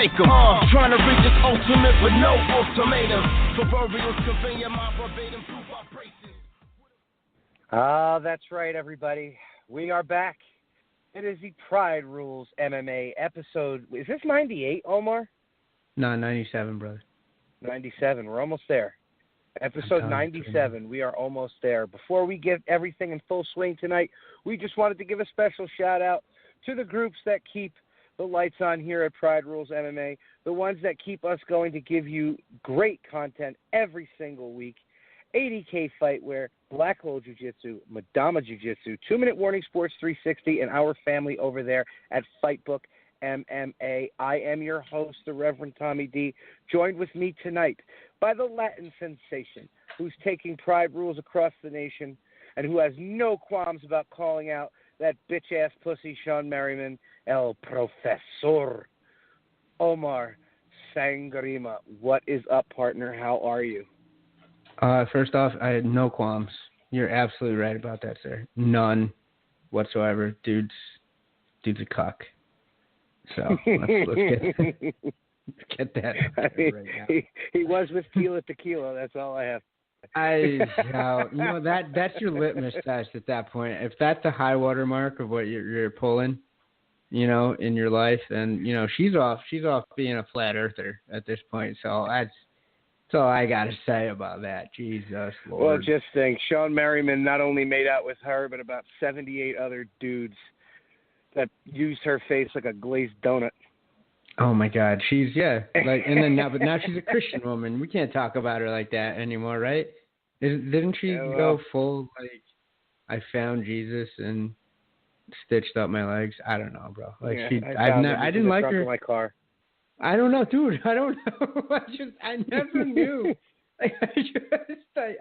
forsake them. Trying to reach this ultimate with no ultimatum. Proverbials conveying my verbatim through vibrations. That's right, everybody. We are back. It is the Pride Rules MMA episode. Is this 98, Omar? No, 97, brother. 97. We're almost there. Episode 97. We are almost there. Before we get everything in full swing tonight, we just wanted to give a special shout-out to the groups that keep the lights on here at Pride Rules MMA, the ones that keep us going to give you great content every single week. 80K Fightwear, Black Hole Jiu-Jitsu, Madama Jiu-Jitsu, 2 Minute Warning Sports 360, and our family over there at Fightbook MMA. I am your host, the Reverend Tommy D, joined with me tonight by the Latin sensation who's taking Pride Rules across the nation and who has no qualms about calling out that bitch-ass pussy Sean Merriman, El Professor. Omar Sangrima, what is up, partner? How are you? First off, I had no qualms. You're absolutely right about that, sir. None whatsoever. Dude's a cuck. So let's get that right now. He was with Tila Tequila. That's all I have. That's your litmus test at that point. If that's the high water mark of what you're pulling, in your life, then she's off being a flat earther at this point. So that's all I got to say about that. Jesus Lord. Well, just think, Sean Merriman not only made out with her, but about 78 other dudes that used her face like a glazed donut. Oh my God, but now she's a Christian woman. We can't talk about her like that anymore, right? Didn't she go full I found Jesus and stitched up my legs? I don't know, bro. I didn't like her. My car. I don't know, dude. I don't know. I never knew. I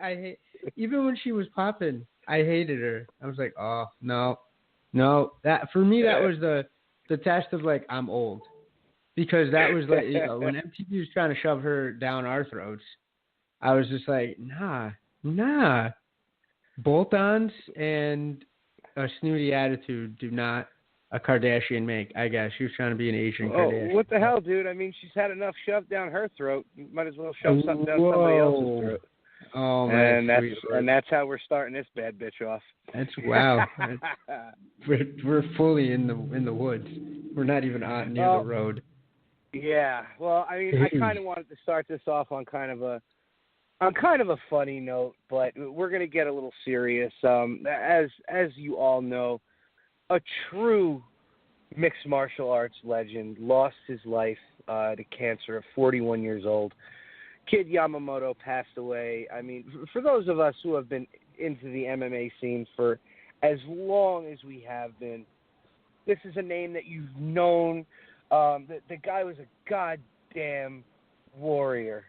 hate, even when she was popping, I hated her. I was like, oh no. That for me, that was the test of I'm old, because that was when MTV was trying to shove her down our throats. I was just like, nah. Bolt-ons and a snooty attitude do not a Kardashian make, I guess. She was trying to be an Asian Kardashian. What the hell, dude? I mean, she's had enough shoved down her throat. You might as well shove something down somebody else's throat. Oh, man. And that's how we're starting this bad bitch off. That's wow. we're fully in the woods. We're not even near the road. Yeah. Well, I mean, I kind of wanted to start this off on kind of a funny note, but we're going to get a little serious. As you all know, a true mixed martial arts legend lost his life to cancer at 41 years old. Kid Yamamoto passed away. I mean, for those of us who have been into the MMA scene for as long as we have been, this is a name that you've known. The guy was a goddamn warrior.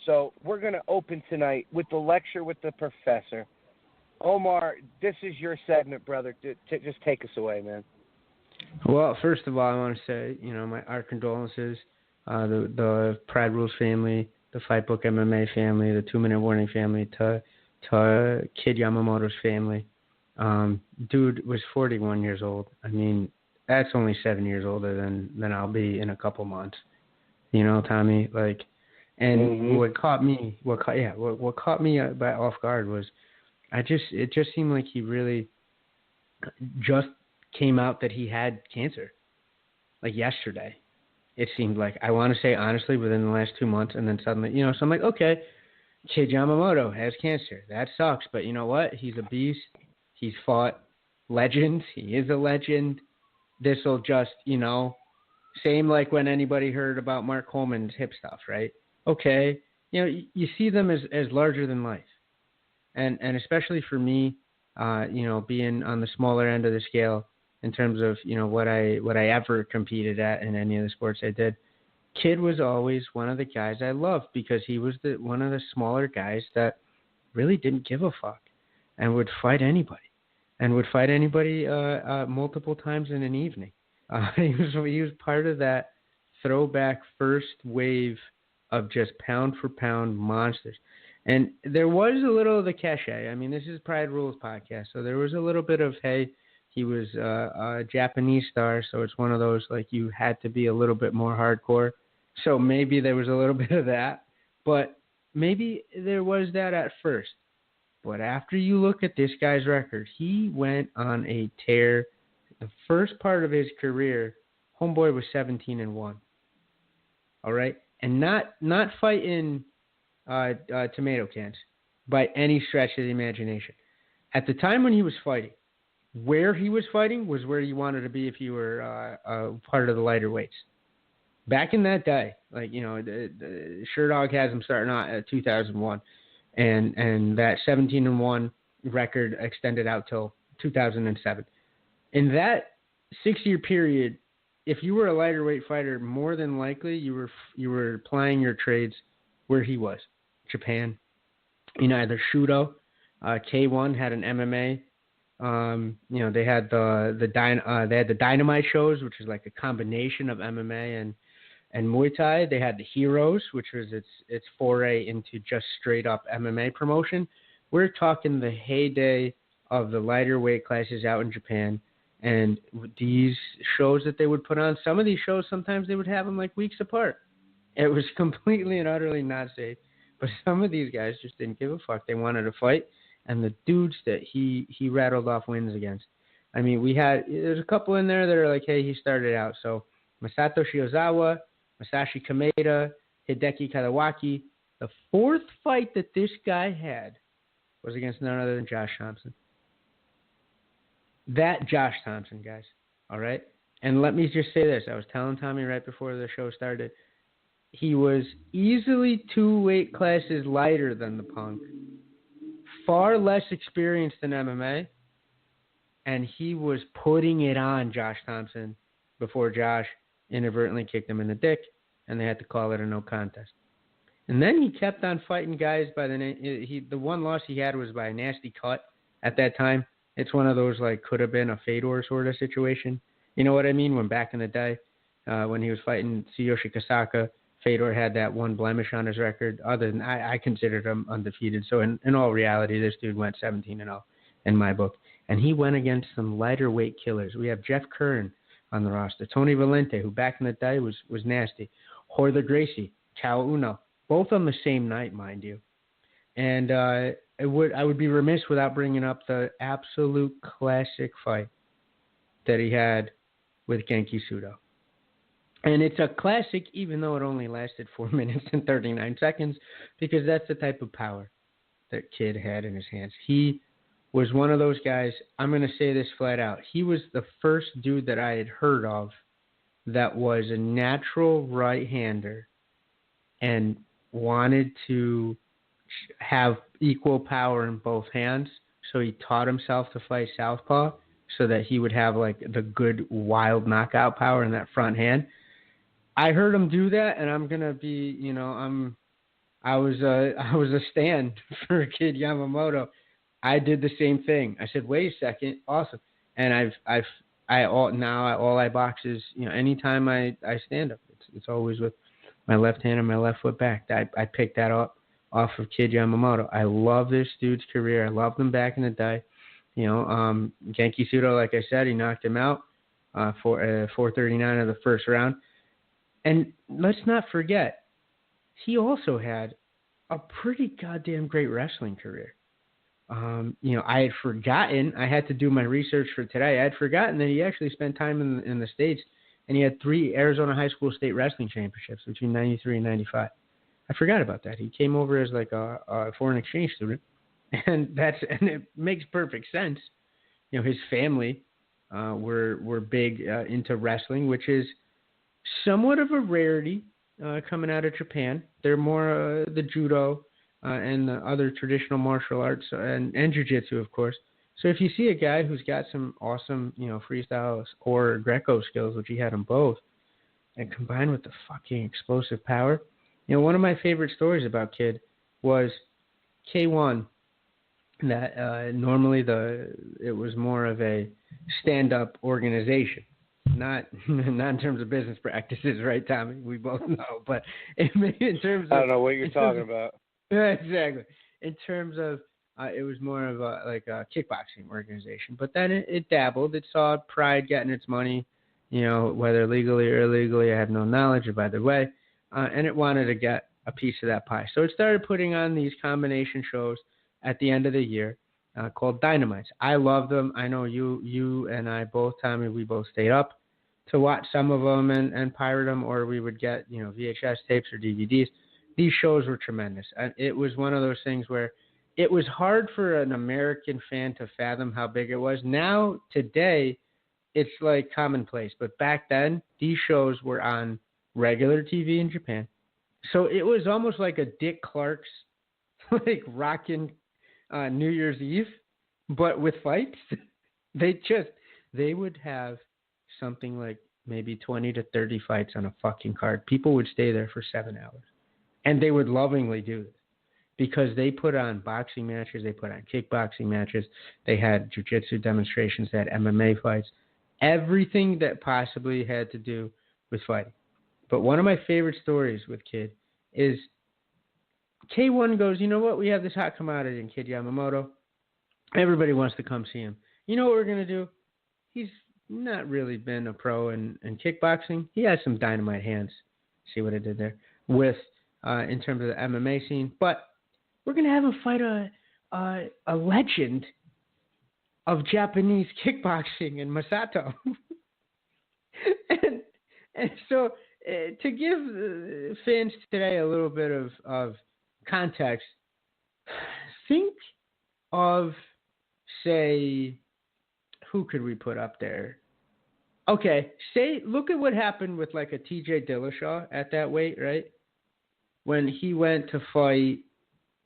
So we're going to open tonight with the lecture with the professor. Omar, this is your segment, brother. Just take us away, man. Well, first of all, I want to say, our condolences, the Pride Rules family, the Fightbook MMA family, the 2 Minute Warning family, to Kid Yamamoto's family. Dude was 41 years old. I mean, that's only 7 years older than I'll be in a couple months. Tommy, and what caught me by off guard was it just seemed like he really just came out that he had cancer, yesterday. It seemed like, I want to say honestly, within the last 2 months, and then suddenly, so I'm like, okay, Kid Yamamoto has cancer. That sucks, but you know what? He's a beast. He's fought legends. He is a legend. This will just, same like when anybody heard about Mark Coleman's hip stuff, right? Okay, you see them as larger than life. And especially for me, being on the smaller end of the scale in terms of, what I ever competed at in any of the sports I did, Kid was always one of the guys I loved because he was one of the smaller guys that really didn't give a fuck and would fight anybody multiple times in an evening. He was part of that throwback first wave of just pound for pound monsters. And there was a little of the cachet. I mean, this is Pride Rules podcast, so there was a little bit of, hey, He was a Japanese star, so it's one of those, like, you had to be a little bit more hardcore. So maybe there was a little bit of that, but maybe there was that at first. But after you look at this guy's record, he went on a tear. The first part of his career, homeboy was 17-1. All right, and not fighting tomato cans by any stretch of the imagination. At the time when he was fighting, where he was fighting was where you wanted to be if you were part of the lighter weights. Back in that day, like, you know, the Sherdog has him starting out at 2001. And that 17-1 record extended out till 2007. In that 6-year period, if you were a lighter weight fighter, more than likely you were plying your trades where he was, Japan. You know, either Shudo, K1 had an MMA. You know, they had the Dynamite shows, which is like a combination of MMA and Muay Thai. They had the Heroes, which was its foray into just straight up MMA promotion. We're talking the heyday of the lighter weight classes out in Japan, and these shows that they would put on. Some of these shows, sometimes they would have them like weeks apart. It was completely and utterly not safe. But some of these guys just didn't give a fuck. They wanted to fight, and the dudes that he rattled off wins against. I mean, there's a couple in there that are like, hey, he started out. So Masato Shiozawa, Masashi Kameda, Hideki Kadawaki. The fourth fight that this guy had was against none other than Josh Thompson. That Josh Thompson, guys. All right? And let me just say this. I was telling Tommy right before the show started. He was easily 2 weight classes lighter than the Punk. Far less experienced in MMA. And he was putting it on Josh Thompson before Josh inadvertently kicked him in the dick, and they had to call it a no contest. And then he kept on fighting guys by the name. The one loss he had was by a nasty cut at that time. It's one of those, like, could have been a Fedor sort of situation. You know what I mean? When back in the day, when he was fighting Tsuyoshi Kasaka, Fedor had that one blemish on his record. Other than I considered him undefeated. So in all reality, this dude went 17-0 in my book. And he went against some lighter weight killers. We have Jeff Curran on the roster. Tony Valente, who back in the day was nasty. Hoyler Gracie, Cao Uno, both on the same night, mind you. And I would be remiss without bringing up the absolute classic fight that he had with Genki Sudo. And it's a classic, even though it only lasted 4 minutes and 39 seconds, because that's the type of power that kid had in his hands. He was one of those guys, I'm going to say this flat out. He was the first dude that I had heard of that was a natural right-hander and wanted to have equal power in both hands. So he taught himself to fight southpaw so that he would have, like, the good wild knockout power in that front hand. I heard him do that, and I'm going to be, you know, I was a stand for Kid Yamamoto. I did the same thing. I said, wait a second, awesome. And all I box is, you know, anytime I stand up, it's always with my left hand and my left foot back. I picked that up off of Kid Yamamoto. I love this dude's career. I loved him back in the day. You know, Genki Sudo, like I said, he knocked him out for 439 of the first round. And let's not forget, he also had a pretty goddamn great wrestling career. You know, I had forgotten, I had to do my research for today. I had forgotten that he actually spent time in the States, and he had 3 Arizona High School State Wrestling Championships between 93 and 95. I forgot about that. He came over as like a foreign exchange student, and it makes perfect sense. You know, his family were big into wrestling, which is somewhat of a rarity coming out of Japan. They're more the judo and the other traditional martial arts and jiu-jitsu, of course. So if you see a guy who's got some awesome, you know, freestyle or Greco skills, which he had them both, and combined with the fucking explosive power, you know, one of my favorite stories about Kid was K1. That normally it was more of a stand-up organization. Not in terms of business practices, right, Tommy? We both know, but in terms of... I don't know what you're talking about. Exactly. In terms of it was more of a kickboxing organization. But then it dabbled. It saw Pride getting its money, whether legally or illegally. I have no knowledge of either way. And it wanted to get a piece of that pie. So it started putting on these combination shows at the end of the year called Dynamites. I love them. I know you and I both, Tommy, we both stayed up to watch some of them and pirate them, or we would get, VHS tapes or DVDs. These shows were tremendous. And it was one of those things where it was hard for an American fan to fathom how big it was. Now, today, it's like commonplace. But back then, these shows were on regular TV in Japan. So it was almost like a Dick Clark's, like, rockin' New Year's Eve, but with fights. They would have something like maybe 20 to 30 fights on a fucking card. People would stay there for 7 hours. And they would lovingly do this because they put on boxing matches, they put on kickboxing matches, they had jiu-jitsu demonstrations, they had MMA fights, everything that possibly had to do with fighting. But one of my favorite stories with Kid is K1 goes, you know what, we have this hot commodity in Kid Yamamoto. Everybody wants to come see him. You know what we're going to do? He's not really been a pro in kickboxing. He has some dynamite hands. See what I did there? With in terms of the MMA scene. But we're going to have him fight a legend of Japanese kickboxing in Masato. and so to give fans today a little bit of context, think of, say, who could we put up there? Okay, look at what happened with like a TJ Dillashaw at that weight, right? When he went to fight,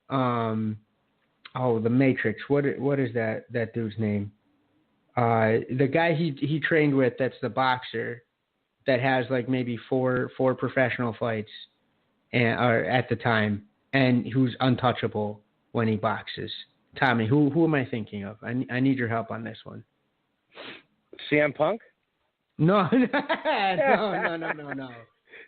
the Matrix. What is that dude's name? The guy he trained with, that's the boxer that has like maybe four professional fights, or at the time, and who's untouchable when he boxes. Tommy, who am I thinking of? I need your help on this one. CM Punk? No, no.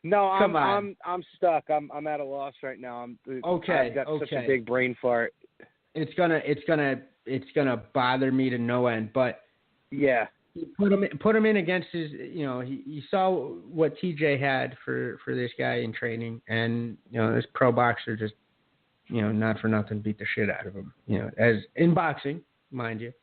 No, Come on. I'm stuck. I'm at a loss right now. Okay. I've got such a big brain fart. It's gonna bother me to no end. But yeah, put him in against his. He saw what TJ had for this guy in training, and this pro boxer just not for nothing beat the shit out of him. As in boxing, mind you.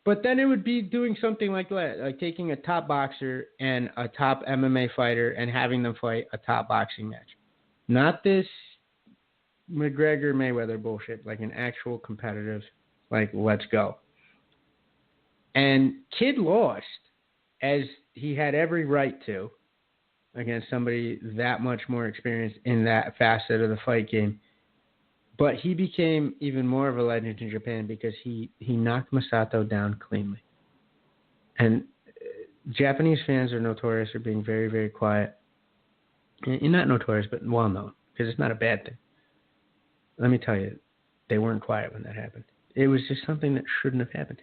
But then it would be doing something like that, like taking a top boxer and a top MMA fighter and having them fight a top boxing match. Not this McGregor-Mayweather bullshit, like an actual competitive, like, let's go. And Kid lost, as he had every right to, against somebody that much more experienced in that facet of the fight game. But he became even more of a legend in Japan because he knocked Masato down cleanly. And Japanese fans are notorious for being very, very quiet. And not notorious, but well-known, because it's not a bad thing. Let me tell you, they weren't quiet when that happened. It was just something that shouldn't have happened.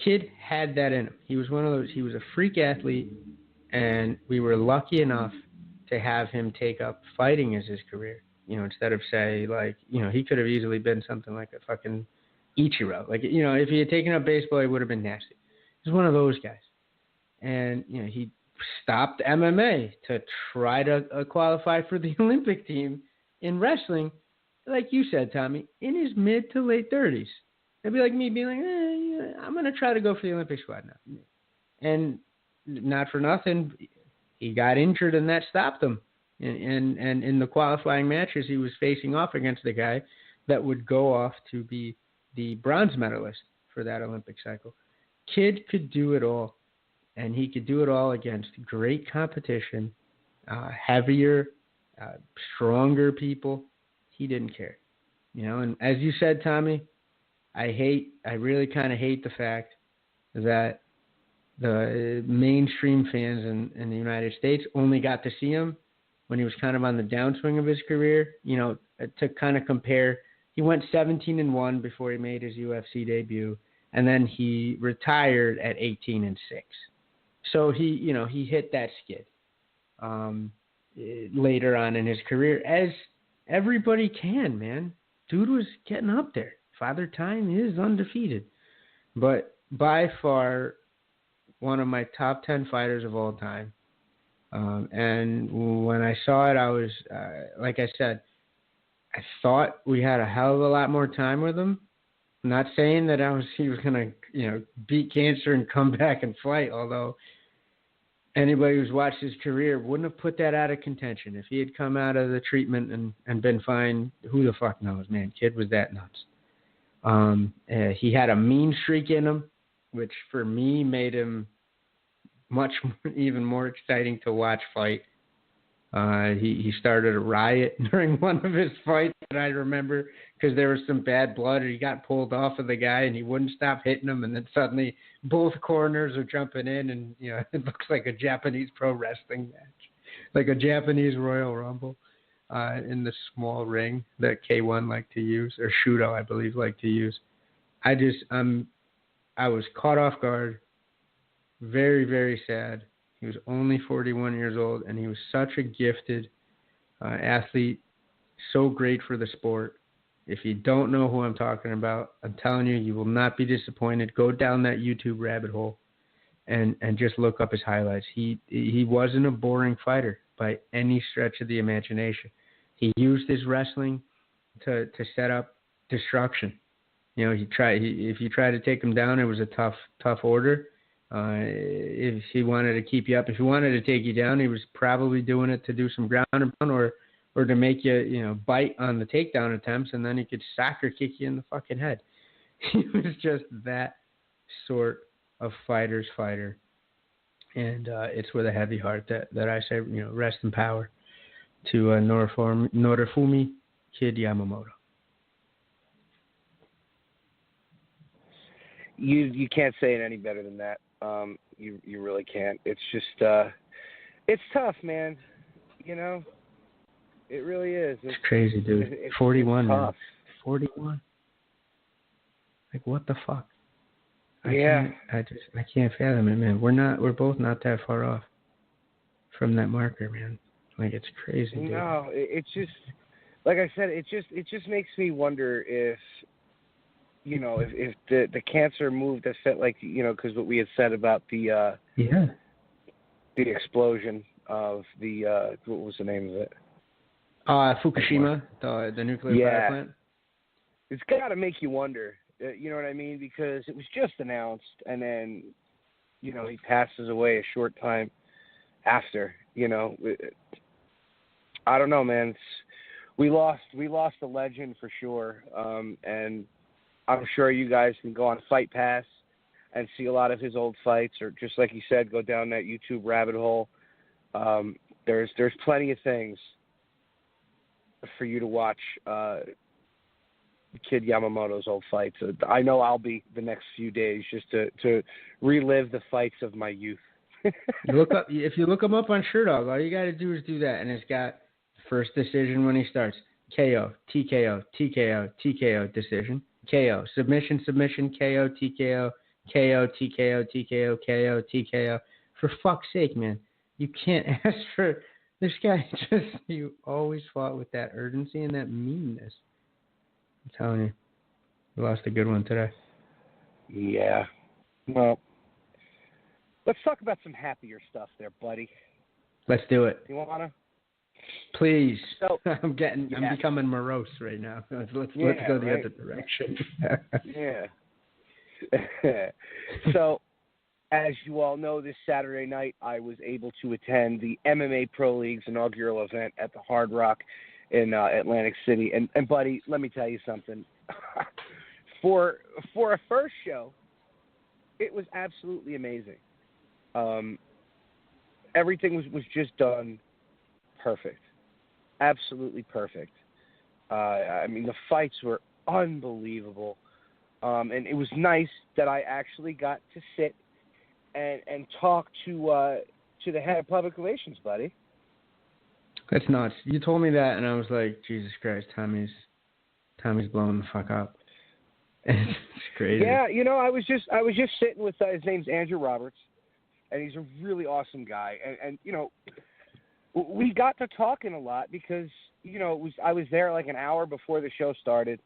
Kid had that in him. He was one of those. He was a freak athlete, and we were lucky enough to have him take up fighting as his career. Instead of he could have easily been something like a fucking Ichiro. Like, if he had taken up baseball, he would have been nasty. He's one of those guys. And, he stopped MMA to try to qualify for the Olympic team in wrestling, like you said, Tommy, in his mid to late 30s. It'd be like me being like, I'm going to try to go for the Olympic squad now. And not for nothing, he got injured and that stopped him. And in the qualifying matches, he was facing off against the guy that would go off to be the bronze medalist for that Olympic cycle. Kid could do it all, and he could do it all against great competition, heavier, stronger people. He didn't care. And as you said, Tommy, I really kind of hate the fact that the mainstream fans in the United States only got to see him when he was kind of on the downswing of his career. To kind of compare, he went 17-1 before he made his UFC debut, and then he retired at 18-6. So he hit that skid later on in his career, as everybody can, man. Dude was getting up there. Father Time is undefeated. But by far, one of my top 10 fighters of all time. And when I saw it, I was, like I said, I thought we had a hell of a lot more time with him. I'm not saying that he was going to, beat cancer and come back and fight, although anybody who's watched his career wouldn't have put that out of contention. If he had come out of the treatment and been fine, who the fuck knows, man? Kid was that nuts. He had a mean streak in him, which for me made him even more exciting to watch fight. He started a riot during one of his fights that I remember because there was some bad blood, and he got pulled off of the guy, and he wouldn't stop hitting him, and then suddenly both corners are jumping in, and it looks like a Japanese pro wrestling match, like a Japanese Royal Rumble in the small ring that K1 liked to use, or Shudo, I believe, liked to use. I was caught off guard, very, very sad. He was only 41 years old, and he was such a gifted athlete, so great for the sport. If you don't know who I'm talking about, I'm telling you, you will not be disappointed. Go down that YouTube rabbit hole and just look up his highlights. He wasn't a boring fighter by any stretch of the imagination. He used his wrestling to set up destruction. If you try to take him down, it was a tough order. If he wanted to keep you up, if he wanted to take you down, he was probably doing it to do some ground and pound or to make you, bite on the takedown attempts, and then he could soccer kick you in the fucking head. He was just that sort of fighter's fighter. And it's with a heavy heart that I say, rest in power to Norifumi Kid Yamamoto. You can't say it any better than that. You really can't. It's just it's tough, man. It really is. It's crazy, dude. 41, it's man. Tough. 41. Like, what the fuck? I can't fathom it, man. We're both not that far off from that marker, man. Like, it's crazy, dude. No, it's just, like I said, it just makes me wonder if the cancer moved a fit, like, because what we had said about the explosion of the what was the name of it? Fukushima, the nuclear power plant. It's got to make you wonder. You know what I mean? Because it was just announced, and then he passes away a short time after. I don't know, man. We lost a legend for sure, and I'm sure you guys can go on Fight Pass and see a lot of his old fights, or just like you said, go down that YouTube rabbit hole. There's plenty of things for you to watch. Kid Yamamoto's old fights. I know I'll be the next few days just to relive the fights of my youth. If you look him up on Sherdog, all you got to do is do that, and it's got first decision when he starts, KO, TKO, TKO, TKO, decision, KO, submission, KO, TKO, KO, TKO, TKO, KO, TKO. For fuck's sake, man, you can't ask for this guy. You always fought with that urgency and that meanness. I'm telling you, we lost a good one today. Yeah. Well, let's talk about some happier stuff there, buddy. Let's do it. You wanna? Please. So, I'm becoming morose right now. Let's go the other direction. Yeah. So, as you all know, this Saturday night I was able to attend the MMA Pro League's inaugural event at the Hard Rock in Atlantic City. And buddy, let me tell you something. For a first show, it was absolutely amazing. Everything was just done perfect. Absolutely perfect. I mean, the fights were unbelievable. And it was nice that I actually got to sit and talk to the head of public relations, buddy. That's nuts. You told me that, and I was like, Jesus Christ, Tommy's blowing the fuck up. It's crazy. Yeah, I was just sitting with his name's Andrew Roberts, and he's a really awesome guy. And we got to talking a lot because I was there like an hour before the show started,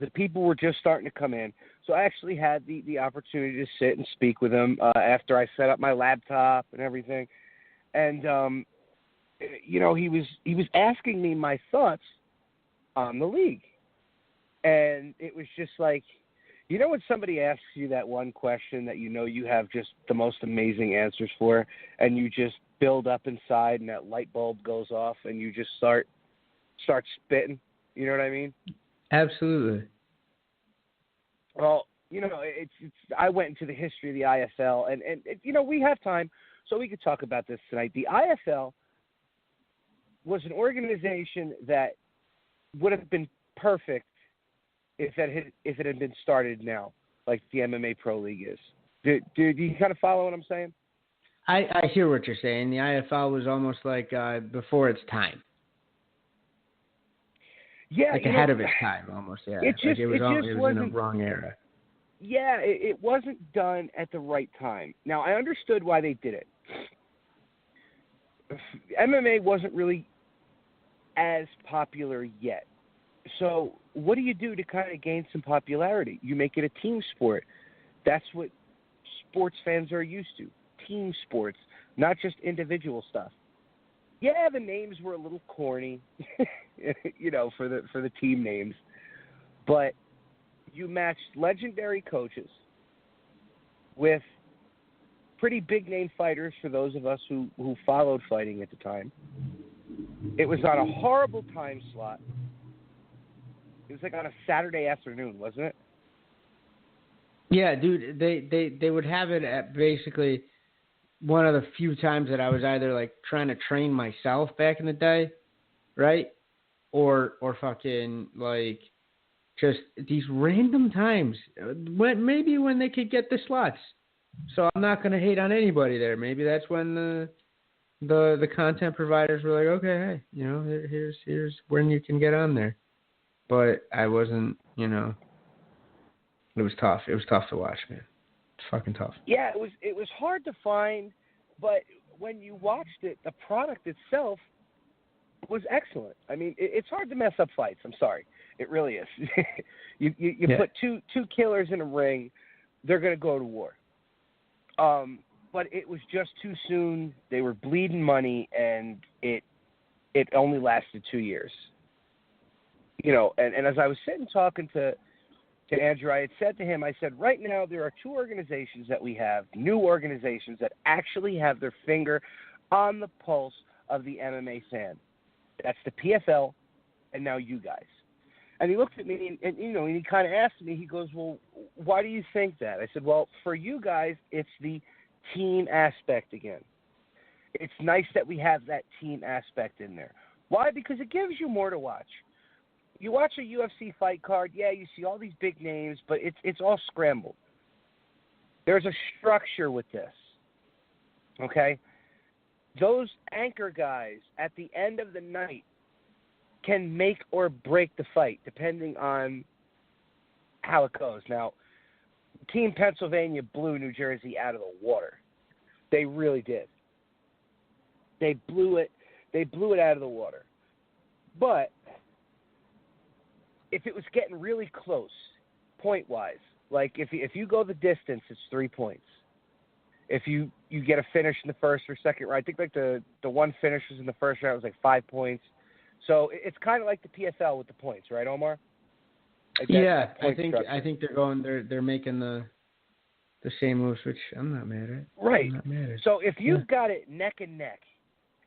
The people were just starting to come in. So I actually had the opportunity to sit and speak with him after I set up my laptop and everything. And, he was asking me my thoughts on the league. And it was just like, when somebody asks you that one question that you have just the most amazing answers for, and you just build up inside and that light bulb goes off and you just start spitting, you know what I mean? Absolutely. Well, it's I went into the history of the IFL, and we have time, so we could talk about this tonight. The IFL was an organization that would have been perfect if it had been started now, like the MMA Pro League is. Do you kind of follow what I'm saying? I hear what you're saying. The IFL was almost like before its time. Yeah, like ahead of its time, almost. Yeah, it was in the wrong era. Yeah, it wasn't done at the right time. Now, I understood why they did it. MMA wasn't really as popular yet. So what do you do to kind of gain some popularity? You make it a team sport. That's what sports fans are used to, team sports, not just individual stuff. Yeah, the names were a little corny, for the team names, but you matched legendary coaches with pretty big name fighters for those of us who followed fighting at the time. It was on a horrible time slot. It was like on a Saturday afternoon, wasn't it? Yeah, dude, they would have it at basically one of the few times that I was either like trying to train myself back in the day, right? Or fucking like just these random times when they could get the slots. So I'm not going to hate on anybody there. Maybe that's when the content providers were like, okay, hey, here's when you can get on there. But I wasn't, it was tough. It was tough to watch, man. It's fucking tough. Yeah, it was hard to find, but when you watched it, the product itself was excellent. I mean, it's hard to mess up fights. I'm sorry. It really is. you put two killers in a ring, they're going to go to war. But it was just too soon. They were bleeding money, and it only lasted 2 years. And as I was sitting talking to Andrew, I had said to him, I said, right now there are two organizations that we have, new organizations that actually have their finger on the pulse of the MMA fan. That's the PFL and now you guys. And he looked at me and he kind of asked me, he goes, well, why do you think that? I said, well, for you guys, it's the team aspect again. It's nice that we have that team aspect in there. Why? Because it gives you more to watch. You watch a UFC fight card, yeah, you see all these big names, but it's all scrambled. There's a structure with this, okay? Those anchor guys at the end of the night can make or break the fight depending on how it goes. Now, Team Pennsylvania blew New Jersey out of the water. They really did. They blew it out of the water. But if it was getting really close, point-wise, like if you go the distance, it's 3 points. If you get a finish in the first or second round, I think like the one finish was in the first round was like 5 points. So it's kind of like the PFL with the points, right, Omar? Like that I think they're making the same moves, which I'm not mad at. Right. I'm not mad at. So if you've got it neck and neck,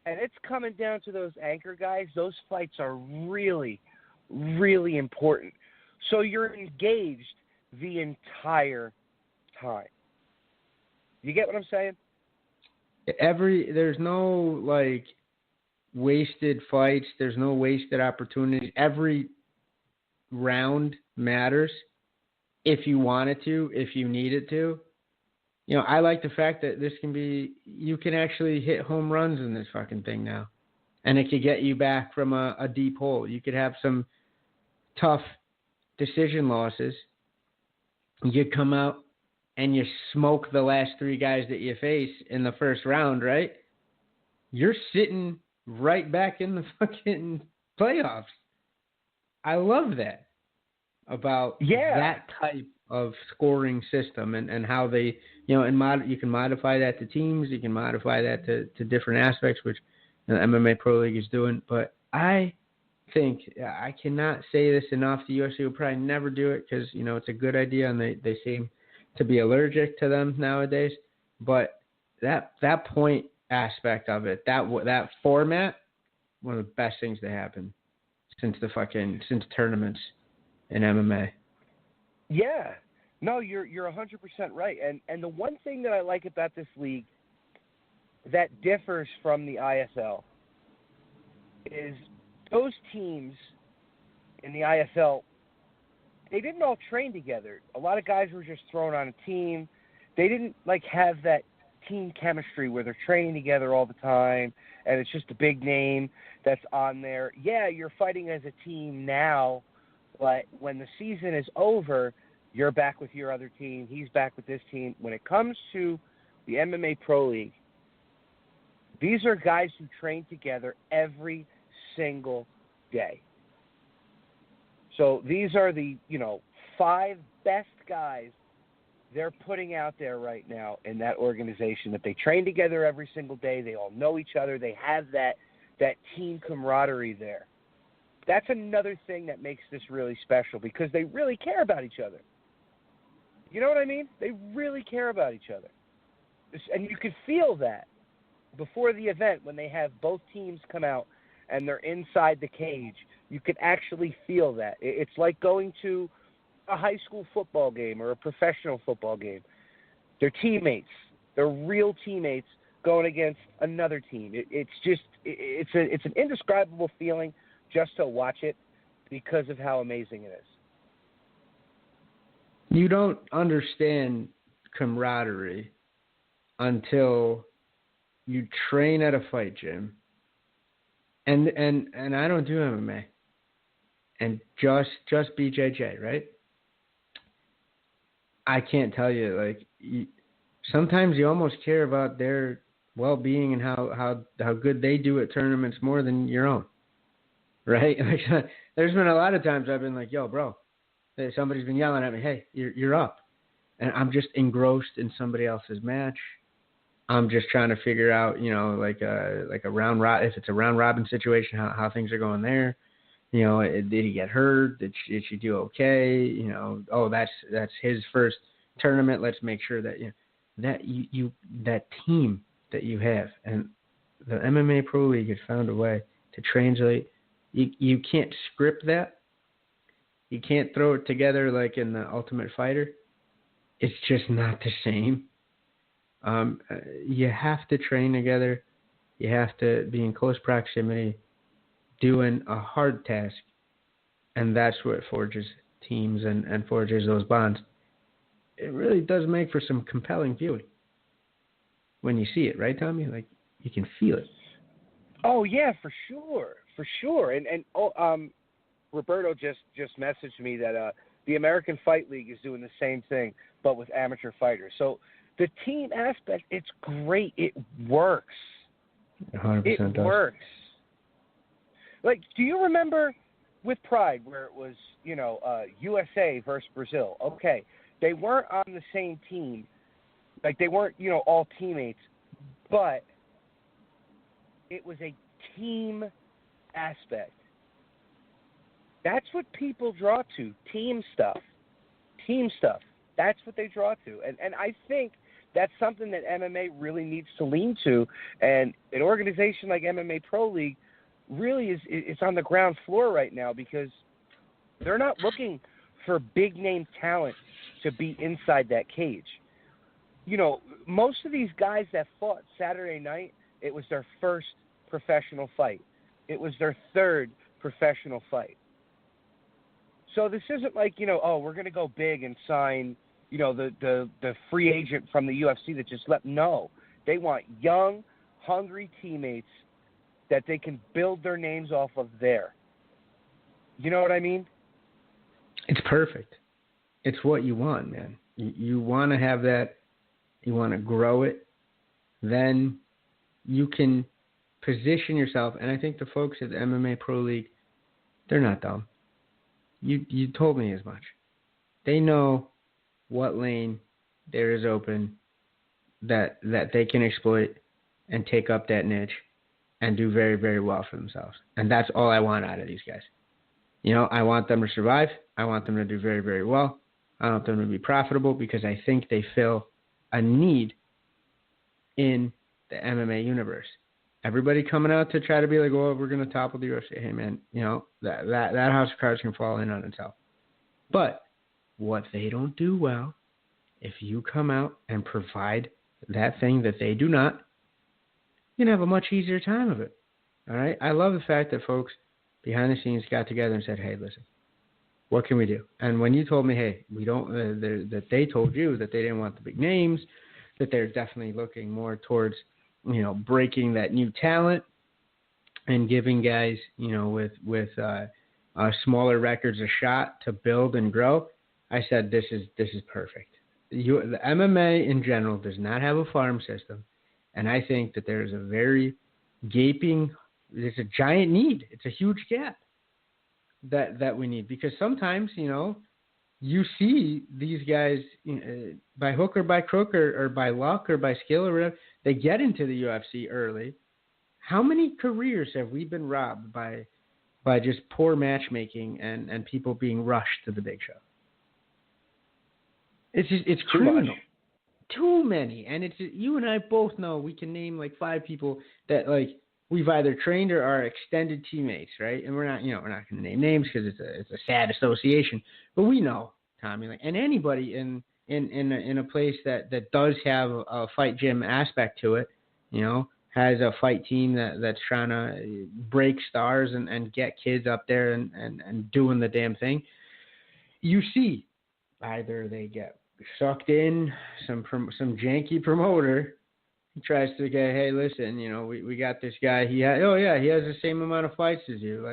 and it's coming down to those anchor guys, those fights are really, really important. So you're engaged the entire time. You get what I'm saying? There's no like wasted fights. There's no wasted opportunities. Every round matters if you want it to, if you need it to. I like the fact that you can actually hit home runs in this fucking thing now. And it could get you back from a deep hole. You could have some tough decision losses. You come out and you smoke the last three guys that you face in the first round, right? You're sitting right back in the fucking playoffs. I love that. about Yeah. that type of scoring system and how they, and you can modify that to teams, you can modify that to different aspects, which the MMA Pro League is doing. But I think, I cannot say this enough, the UFC will probably never do it because, it's a good idea and they seem to be allergic to them nowadays. But that point aspect of it, that format, one of the best things to happen since tournaments in MMA. Yeah. No, you're 100% right. And the one thing that I like about this league that differs from the ISL is those teams in the ISL, they didn't all train together. A lot of guys were just thrown on a team. They didn't have that team chemistry where they're training together all the time and it's just a big name that's on there. Yeah, you're fighting as a team now, but when the season is over, you're back with your other team. He's back with this team. When it comes to the MMA Pro League, these are guys who train together every single day. So these are the, 5 best guys they're putting out there right now in that organization, that they train together every single day. They all know each other. They have that team camaraderie there. That's another thing that makes this really special because they really care about each other. You know what I mean? They really care about each other. And you can feel that before the event when they have both teams come out and they're inside the cage. You can actually feel that. It's like going to a high school football game or a professional football game. They're teammates. They're real teammates going against another team. It's an indescribable feeling just to watch it because of how amazing it is. You don't understand camaraderie until you train at a fight gym. And I don't do MMA. And just BJJ, right? I can't tell you, sometimes you almost care about their well-being and how good they do at tournaments more than your own, right? There's been a lot of times I've been like, yo, bro, somebody's been yelling at me, hey, you're up. And I'm just engrossed in somebody else's match. I'm just trying to figure out, like a round robin, if it's a round robin situation, how things are going there. Did he get hurt? Did she do okay? That's his first tournament. Let's make sure that that team that you have, and the MMA Pro League has found a way to translate. You can't script that. You can't throw it together like in the Ultimate Fighter. It's just not the same. You have to train together. You have to be in close proximity, doing a hard task, and that's what forges teams and forges those bonds. It really does make for some compelling viewing when you see it, right, Tommy? You can feel it. Oh yeah, for sure. And Roberto just messaged me that the American Fight League is doing the same thing, but with amateur fighters. So the team aspect, it's great. It works. 100% it does. Works. Do you remember with Pride where it was, USA versus Brazil? Okay, they weren't on the same team. They weren't, all teammates, but it was a team aspect. That's what people draw to, team stuff. That's what they draw to. And I think that's something that MMA really needs to lean to. And an organization like MMA Pro League really is on the ground floor right now because they're not looking for big-name talent to be inside that cage. Most of these guys that fought Saturday night, it was their first professional fight. It was their third professional fight. So this isn't like, we're going to go big and sign, the free agent from the UFC that just left. No, they want young, hungry teammates that they can build their names off of there. You know what I mean? It's perfect. It's what you want, man. You want to have that. You want to grow it. Then you can position yourself. And I think the folks at the MMA Pro League, they're not dumb. You told me as much. They know what lane there is open that they can exploit and take up that niche and do very, very well for themselves. And that's all I want out of these guys. I want them to survive. I want them to do very, very well. I want them to be profitable because I think they fill a need in the MMA universe. Everybody coming out to try to be like, well, we're going to topple the UFC. Hey, man, that house of cards can fall in on itself. But what they don't do well, if you come out and provide that thing that they do not, you're going to have a much easier time of it. All right? I love the fact that folks behind the scenes got together and said, hey, listen, what can we do? And when you told me, hey, we don't, that they told you that they didn't want the big names, that they're definitely looking more towards, breaking that new talent and giving guys, with smaller records a shot to build and grow. I said, this is perfect. The MMA in general does not have a farm system. And I think that there's a very there's a giant need. It's a huge gap that we need, because sometimes, you see these guys by hook or by crook or by luck or by skill or whatever, they get into the UFC early. How many careers have we been robbed by just poor matchmaking and people being rushed to the big show? It's criminal. Too many. And you and I both know we can name like 5 people that like we've either trained or are extended teammates, right? And we're not going to name names because it's a sad association. But we know, Tommy, and anybody in a place that does have a fight gym aspect to it, has a fight team that's trying to break stars and get kids up there and doing the damn thing. You see, either they get sucked in, some janky promoter tries to get, hey, listen, we got this guy. He has the same amount of fights as you.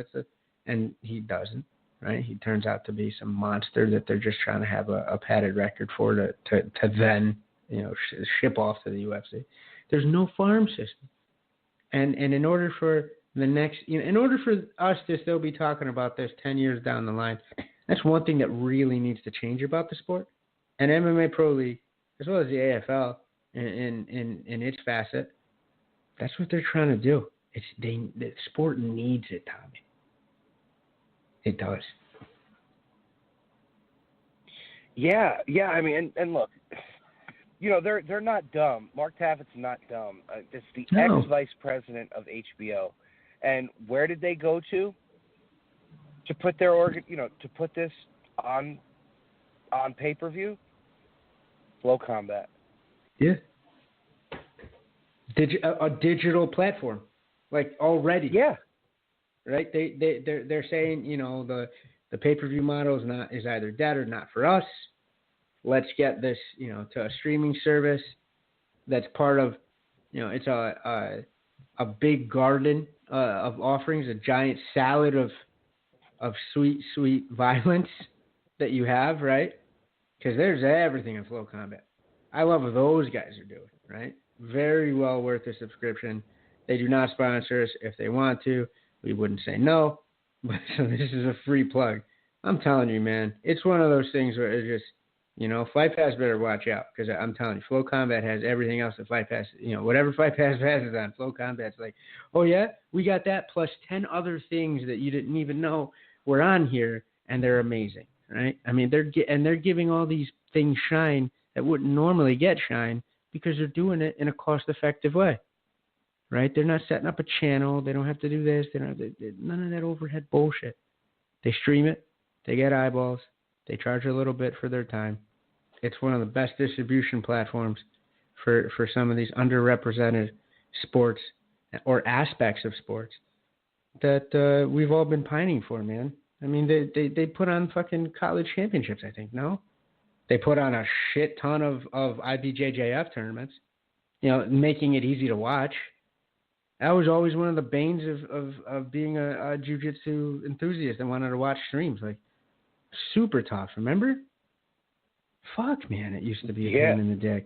And he doesn't, right? He turns out to be some monster that they're just trying to have a padded record for to then, ship off to the UFC. There's no farm system. And in order for the next, in order for us to still be talking about this 10 years down the line, that's one thing that really needs to change about the sport. And MMA Pro League, as well as the AFL, in its facet, that's what they're trying to do. The sport needs it, Tommy. It does. Yeah. I mean, and look, they're not dumb. Mark Taffer's not dumb. It's the ex-vice president of HBO, and where did they go to put their to put this on pay-per-view? Flow Combat. Yeah. A digital platform, like already. Yeah. Right. They're saying the pay-per-view model is either dead or not for us. Let's get this to a streaming service that's part of it's a big garden of offerings, a giant salad of sweet violence that you have, right? Because there's everything in Flow Combat. I love what those guys are doing, right? Very well worth the subscription. They do not sponsor us. If they want to, we wouldn't say no. But so this is a free plug. I'm telling you, man, it's one of those things where it's just, Fight Pass better watch out, because I'm telling you, Flow Combat has everything else that Fight Pass, whatever Fight Pass passes on, Flow Combat's like, oh yeah, we got that plus 10 other things that you didn't even know were on here, and they're amazing. Right? I mean, they're giving all these things shine that wouldn't normally get shine because they're doing it in a cost-effective way. Right? They're not setting up a channel. They don't have to do this. None of that overhead bullshit. They stream it. They get eyeballs. They charge a little bit for their time. It's one of the best distribution platforms for some of these underrepresented sports or aspects of sports that we've all been pining for, man. I mean, they put on fucking college championships, I think, no? They put on a shit ton of IBJJF tournaments, making it easy to watch. That was always one of the banes of being a jiu-jitsu enthusiast and wanted to watch streams. Like, super tough, remember? Fuck, man, it used to be a pain in the dick.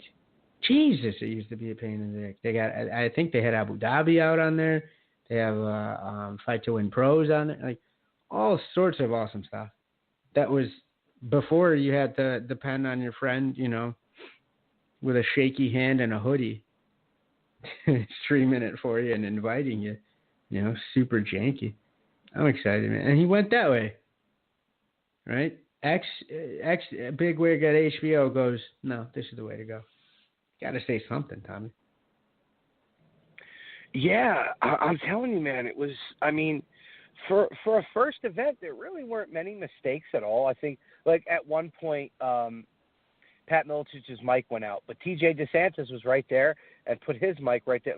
Jesus, it used to be a pain in the dick. I think they had Abu Dhabi out on there. They have Fight to Win Pros on it. Like, all sorts of awesome stuff. that was before you had to depend on your friend, with a shaky hand and a hoodie, streaming it for you and inviting you, super janky. I'm excited, man. And he went that way, right? X big wig at HBO goes, no, this is the way to go. Got to say something, Tommy. Yeah, I'm telling you, man, it was, for a first event, there really weren't many mistakes at all. I think, at one point, Pat Milicich's mic went out, but TJ DeSantis was right there and put his mic right there.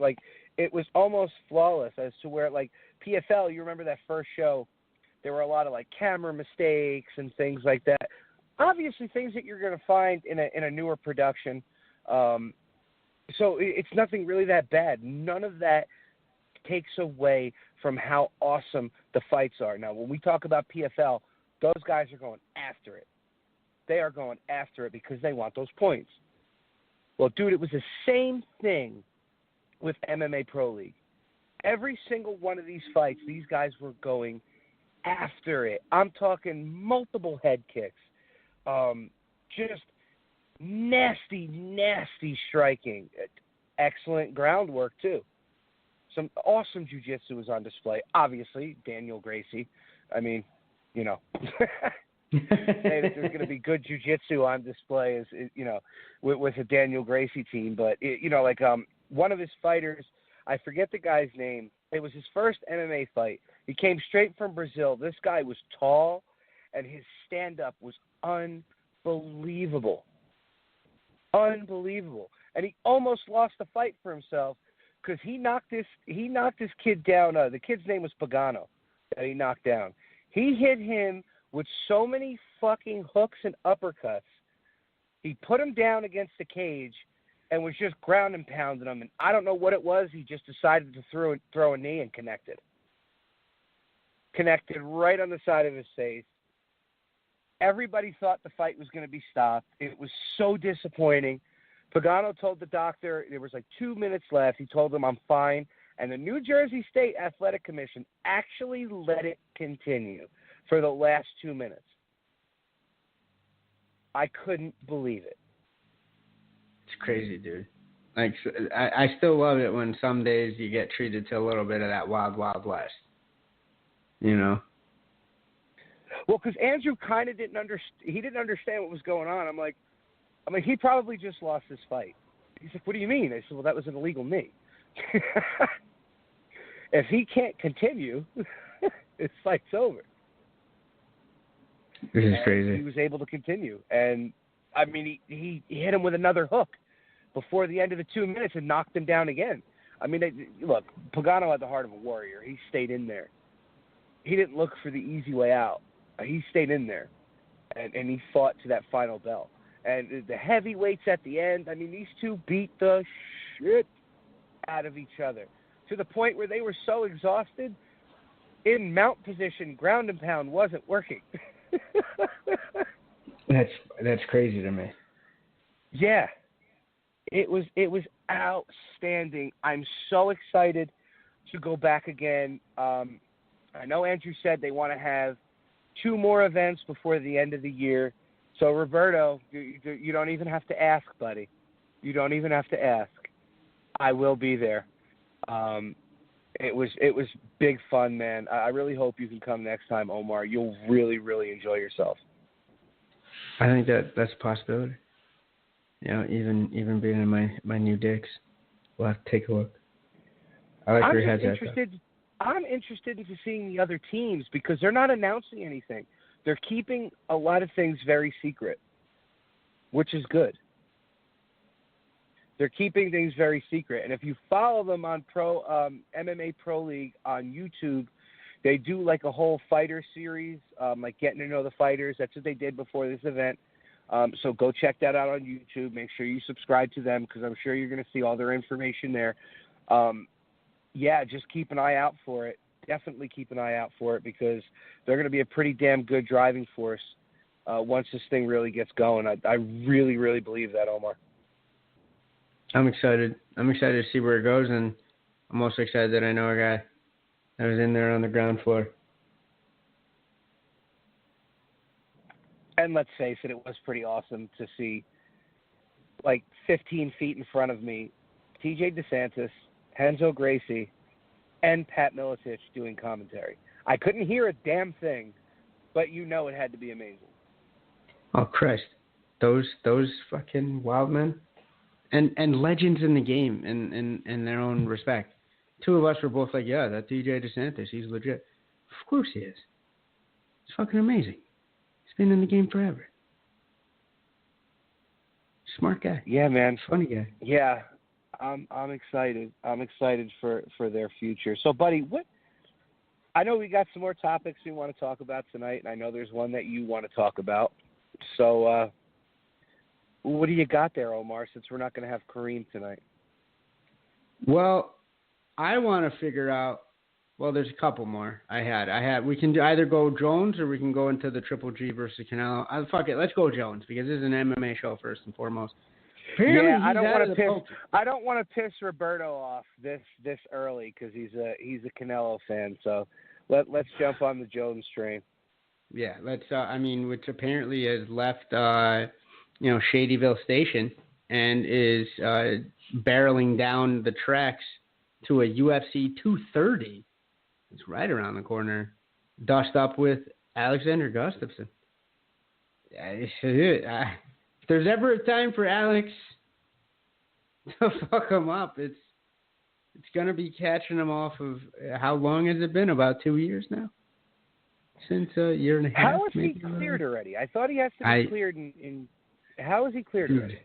It was almost flawless as to where, PFL, you remember that first show, there were a lot of, camera mistakes and things like that. Obviously, things that you're going to find in a newer production. So it's nothing really that bad. None of that takes away from how awesome the fights are. Now, when we talk about PFL, those guys are going after it. They are going after it because they want those points. Well, dude, it was the same thing with MMA Pro League. Every single one of these fights, these guys were going after it. I'm talking multiple head kicks. Just nasty striking. Excellent groundwork, too. Some awesome jiu-jitsu was on display. Obviously, Daniel Gracie. Say that there's going to be good jiu-jitsu on display with a Daniel Gracie team. But, one of his fighters, I forget the guy's name. It was his first MMA fight. He came straight from Brazil. This guy was tall, and his stand-up was unbelievable. Unbelievable. And he almost lost the fight for himself because he knocked this kid down. The kid's name was Pagano that he knocked down. He hit him with so many fucking hooks and uppercuts. He put him down against the cage and was just ground and pounding him. And I don't know what it was. He just decided to throw a knee and connected. Connected right on the side of his face. Everybody thought the fight was going to be stopped. It was so disappointing. Pagano told the doctor there was 2 minutes left. He told him, I'm fine. And the New Jersey State Athletic Commission actually let it continue for the last 2 minutes. I couldn't believe it. It's crazy, dude. I still love it when some days you get treated to a little bit of that wild, wild west. Well, because Andrew kind of didn't understand what was going on. I'm like, he probably just lost his fight. He's like, what do you mean? I said, well, that was an illegal knee. If he can't continue, his fight's over. This is crazy. He was able to continue. And, he hit him with another hook before the end of the 2 minutes and knocked him down again. Look, Pagano had the heart of a warrior. He stayed in there. He didn't look for the easy way out. He stayed in there, and he fought to that final bell. And the heavyweights at the end, these two beat the shit out of each other to the point where they were so exhausted, in mount position, ground and pound wasn't working. That's crazy to me. Yeah, it was outstanding. I'm so excited to go back again. I know Andrew said they want to have 2 more events before the end of the year. So, Roberto, you don't even have to ask, buddy. You don't even have to ask. I will be there. It was big fun, man. I really hope you can come next time, Omar. You'll really, really enjoy yourself. I think that's a possibility. Even being in my new digs, we'll have to take a look. I like where your head's at. I'm interested in seeing the other teams because they're not announcing anything. They're keeping a lot of things very secret, which is good. They're keeping things very secret. And if you follow them on MMA Pro League on YouTube, they do a whole fighter series, getting to know the fighters. That's what they did before this event. So go check that out on YouTube. Make sure you subscribe to them because I'm sure you're going to see all their information there. Yeah, just keep an eye out for it. Definitely keep an eye out for it because they're going to be a pretty damn good driving force once this thing really gets going. I really, really believe that, Omar. I'm excited. I'm excited to see where it goes, and I'm also excited that I know a guy that was in there on the ground floor. And let's face it, it was pretty awesome to see, like 15 feet in front of me, T.J. DeSantis, Renzo Gracie, and Pat Miletich doing commentary. I couldn't hear a damn thing, but you know it had to be amazing. Oh Christ, those fucking wild men, and legends in the game in their own respect. Two of us were both like, yeah, that DJ DeSantis, he's legit. Of course he is. He's fucking amazing. He's been in the game forever. Smart guy. Yeah, man. Funny guy. Yeah, I'm excited. I'm excited for their future. So, buddy, I know we got some more topics we want to talk about tonight, and I know there's one that you want to talk about. So, what do you got there, Omar, since we're not going to have Kareem tonight? Well, I want to figure out, well, there's a couple more we can either go Jones or we can go into the Triple G versus Canelo. Fuck it, let's go Jones because this is an MMA show first and foremost. Apparently yeah, I don't want to piss Roberto off this early because he's a Canelo fan. So let's jump on the Jones train. Yeah, let's. Which apparently has left, Shadyville Station and is barreling down the tracks to a UFC 230. It's right around the corner. Dust up with Alexander Gustafsson. If there's ever a time for Alex to fuck him up, it's gonna be catching him off of how long has it been? About 2 years now. Since a year and a half. How is he cleared already? I thought he has to be cleared in. How is he cleared already?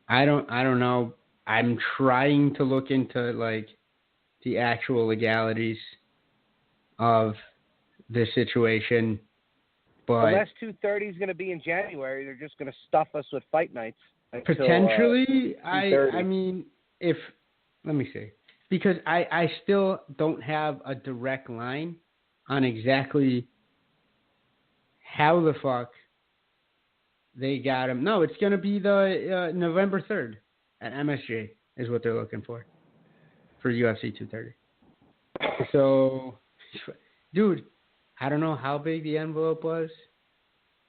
I don't know. I'm trying to look into like the actual legalities of this situation, but unless 230 is going to be in January, they're just going to stuff us with fight nights. Potentially, let me see, because I still don't have a direct line on exactly how the fuck they got him. No, it's going to be the November 3rd at MSG is what they're looking for UFC 230. So, dude, I don't know how big the envelope was.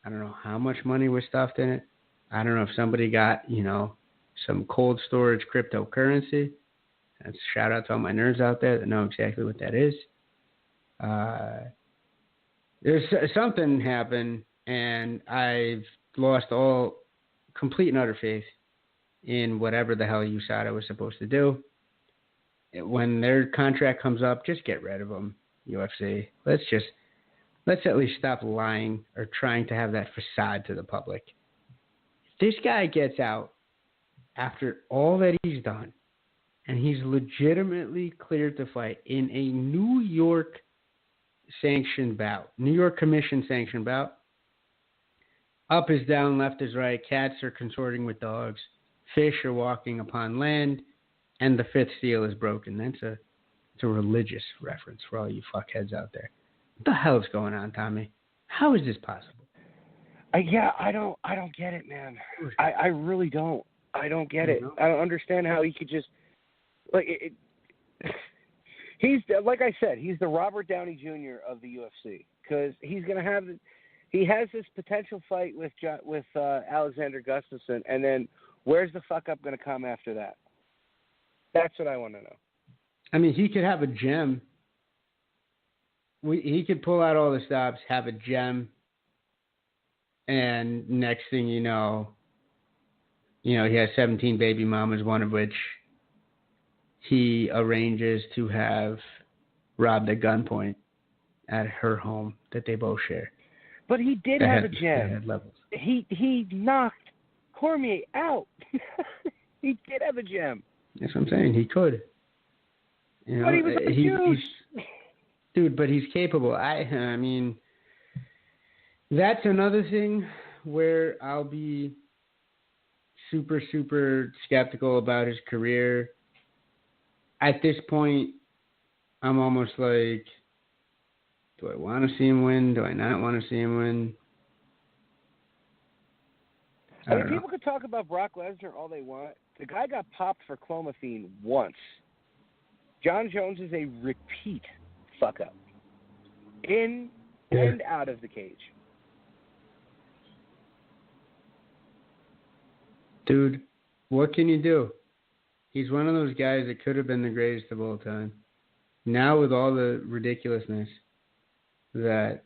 I don't know how much money was stuffed in it. I don't know if somebody got, some cold storage cryptocurrency. That's a shout out to all my nerds out there that know exactly what that is. There's something happened, and I've lost all complete and utter faith in whatever the hell USADA was supposed to do. When their contract comes up, just get rid of them, UFC. Let's at least stop lying or trying to have that facade to the public. If this guy gets out after all that he's done, and he's legitimately cleared to fight in a New York sanctioned bout, New York Commission sanctioned bout, up is down, left is right, cats are consorting with dogs, fish are walking upon land, and the fifth seal is broken. It's a religious reference for all you fuckheads out there. What the hell is going on, Tommy? How is this possible? I don't get it, man. I really don't. I don't get it. I don't understand how he could just he's, like I said, he's the Robert Downey Jr. of the UFC because he's gonna have. He has this potential fight with Alexander Gustafsson, and then where's the fuck up gonna come after that? That's what I want to know. I mean, he could have a gem. He could pull out all the stops, have a gem, and next thing you know, he has 17 baby mamas, one of which he arranges to have robbed at gunpoint at her home that they both share. But he did have a gem. Levels. He knocked Cormier out. He did have a gem. That's what I'm saying. He could. But he was a juice. Dude, but he's capable. I mean, that's another thing where I'll be super, super skeptical about his career. At this point, I'm almost like, do I want to see him win? Do I not want to see him win? I mean, people could talk about Brock Lesnar all they want. The guy got popped for clomiphene once. John Jones is a repeat fuck-up. In and out of the cage. Dude, what can you do? He's one of those guys that could have been the greatest of all time. Now with all the ridiculousness that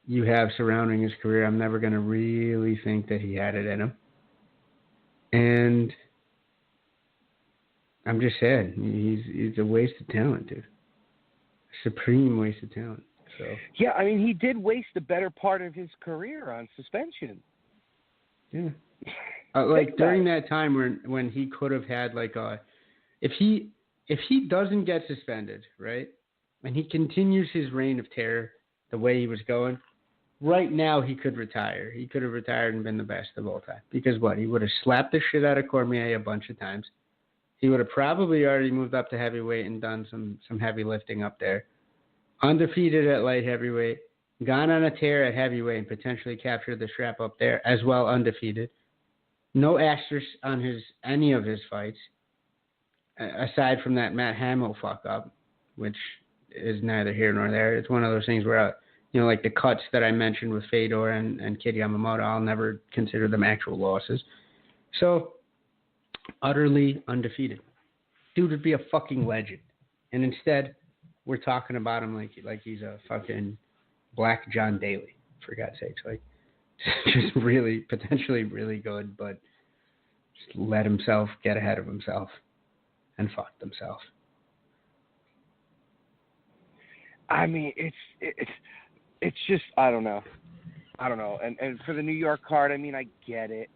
you have surrounding his career, I'm never going to really think that he had it in him. And I'm just sad. He's a waste of talent, dude. Supreme waste of talent. So Yeah, I mean, he did waste the better part of his career on suspension. yeah. Like during that time when he could have had like if he doesn't get suspended, right, and he continues his reign of terror the way he was going, right now he could retire. He could have retired and been the best of all time. Because what? He would have slapped the shit out of Cormier a bunch of times. He would have probably already moved up to heavyweight and done some heavy lifting up there. Undefeated at light heavyweight, gone on a tear at heavyweight and potentially captured the strap up there as well, undefeated. No asterisk on any of his fights, aside from that Matt Hamill fuck up, which is neither here nor there. It's one of those things where, like the cuts that I mentioned with Fedor and Kid Yamamoto, I'll never consider them actual losses. So, utterly undefeated. Dude would be a fucking legend. And instead, we're talking about him like he's a fucking Black John Daly, for God's sakes. Like, just really, potentially really good, but just let himself get ahead of himself and fucked himself. I mean, it's just, I don't know. And for the New York card, I mean, I get it.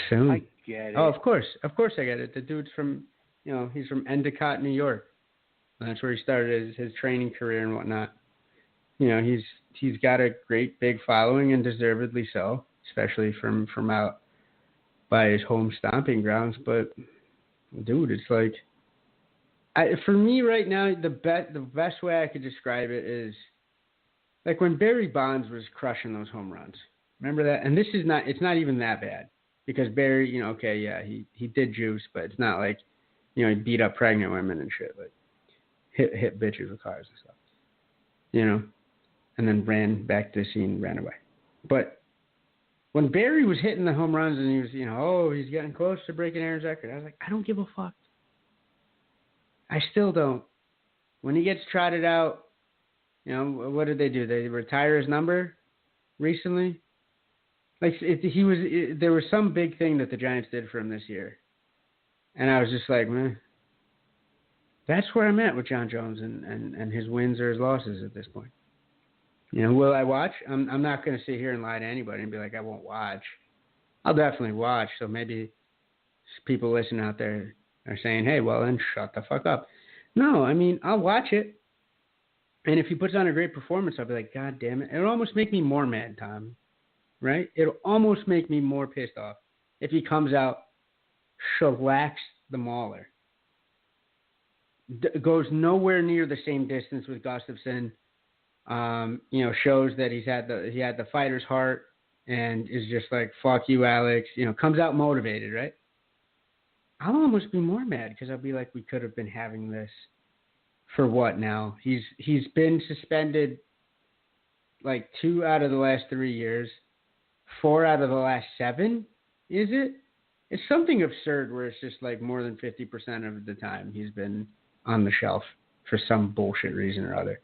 Soon. I get it. Oh, of course I get it. The dude's from, he's from Endicott, New York. That's where he started his training career and whatnot. He's got a great big following, and deservedly so, especially from out by his home stomping grounds. But dude, it's like, for me right now, the best way I could describe it is like when Barry Bonds was crushing those home runs. Remember that? And it's not even that bad because Barry, he did juice, but it's not like, he beat up pregnant women and shit, like hit bitches with cars and stuff, and then ran back to the scene and ran away. But when Barry was hitting the home runs and he was, he's getting close to breaking Aaron's record, I was like, I don't give a fuck. I still don't. When he gets trotted out, what did they do? They retire his number recently? Like, there was some big thing that the Giants did for him this year. And I was just like, man, that's where I'm at with John Jones and his wins or his losses at this point. Will I watch? I'm not going to sit here and lie to anybody and be like, I won't watch. I'll definitely watch. So maybe people listening out there are saying, hey, well, then shut the fuck up. No, I mean, I'll watch it. And if he puts on a great performance, I'll be like, God damn it. It'll almost make me more mad, Tom. Right? It'll almost make me more pissed off if he comes out, shellacks the Mauler. Goes nowhere near the same distance with Gustafsson. Shows that he had the fighter's heart and is just like, fuck you, Alex. Comes out motivated, right? I'll almost be more mad because I'll be like, we could have been having this for what now? He's been suspended like 2 out of the last 3 years, 4 out of the last 7. Is it? It's something absurd where it's just like more than 50% of the time he's been on the shelf for some bullshit reason or other.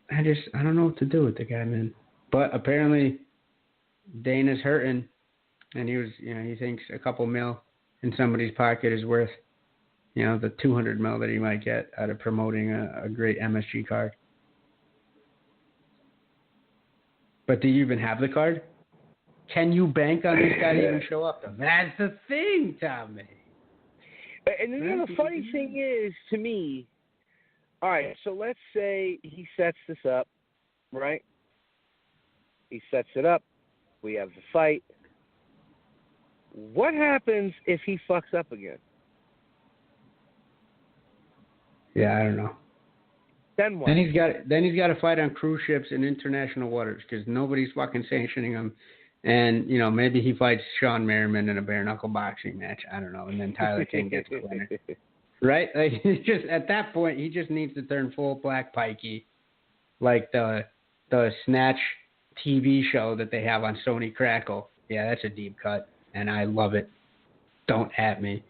I don't know what to do with the guy, man. But apparently Dana's hurting, and he thinks a couple mil in somebody's pocket is worth, the 200 mil that he might get out of promoting a great MSG card. But do you even have the card? Can you bank on this guy to even show up? That's the thing, Tommy. And the funny thing is, to me, all right, so let's say he sets this up, right? He sets it up. We have the fight. What happens if he fucks up again? Yeah, I don't know. Then what? Then he's got to fight on cruise ships in international waters because nobody's fucking sanctioning him. And, maybe he fights Sean Merriman in a bare-knuckle boxing match. I don't know. And then Tyler King gets the winner. Right? Like, just at that point, he just needs to turn full black pikey, like the Snatch TV show that they have on Sony Crackle, Yeah, that's a deep cut, and I love it. Don't at me.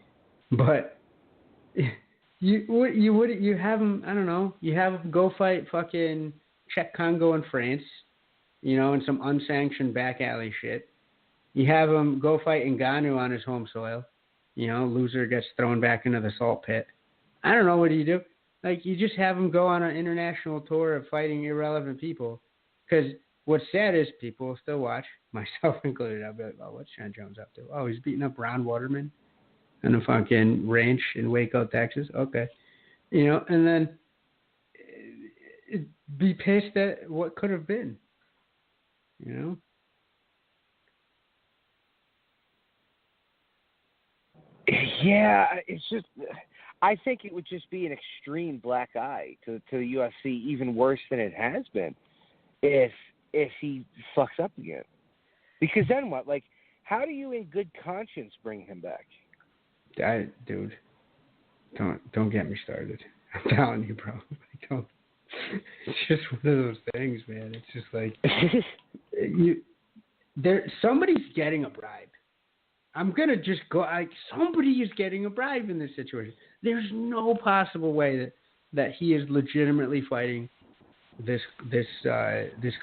But you have him, I don't know, you have him go fight fucking Czech Congo in France, in some unsanctioned back alley shit. You have him go fight Ngannou on his home soil. Loser gets thrown back into the salt pit. I don't know, what do you do? Like, you just have him go on an international tour of fighting irrelevant people. Because what's sad is people will still watch, myself included. I'll be like, oh, what's Sean Jones up to? Oh, he's beating up Ron Waterman on a fucking ranch in Waco, Texas. Okay. And then be pissed at what could have been. Yeah, it's just, I think it would just be an extreme black eye to the UFC, even worse than it has been, if he fucks up again. Because then what? Like, how do you in good conscience bring him back? Dude, don't get me started. I'm telling you, bro. It's just one of those things, man. It's just like somebody's getting a bribe. I'm gonna just go. Somebody is getting a bribe in this situation. There's no possible way that he is legitimately fighting this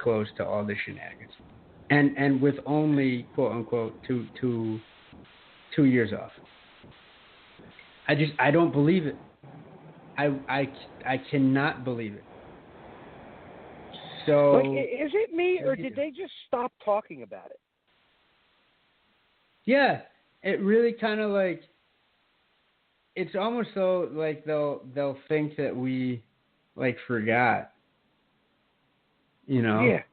close to all the shenanigans, and with only quote unquote two years off. I don't believe it. I cannot believe it. So, like, is it me, or did they just stop talking about it? Yeah, it really kind of like, it's almost so like they'll think that we like forgot, Yeah.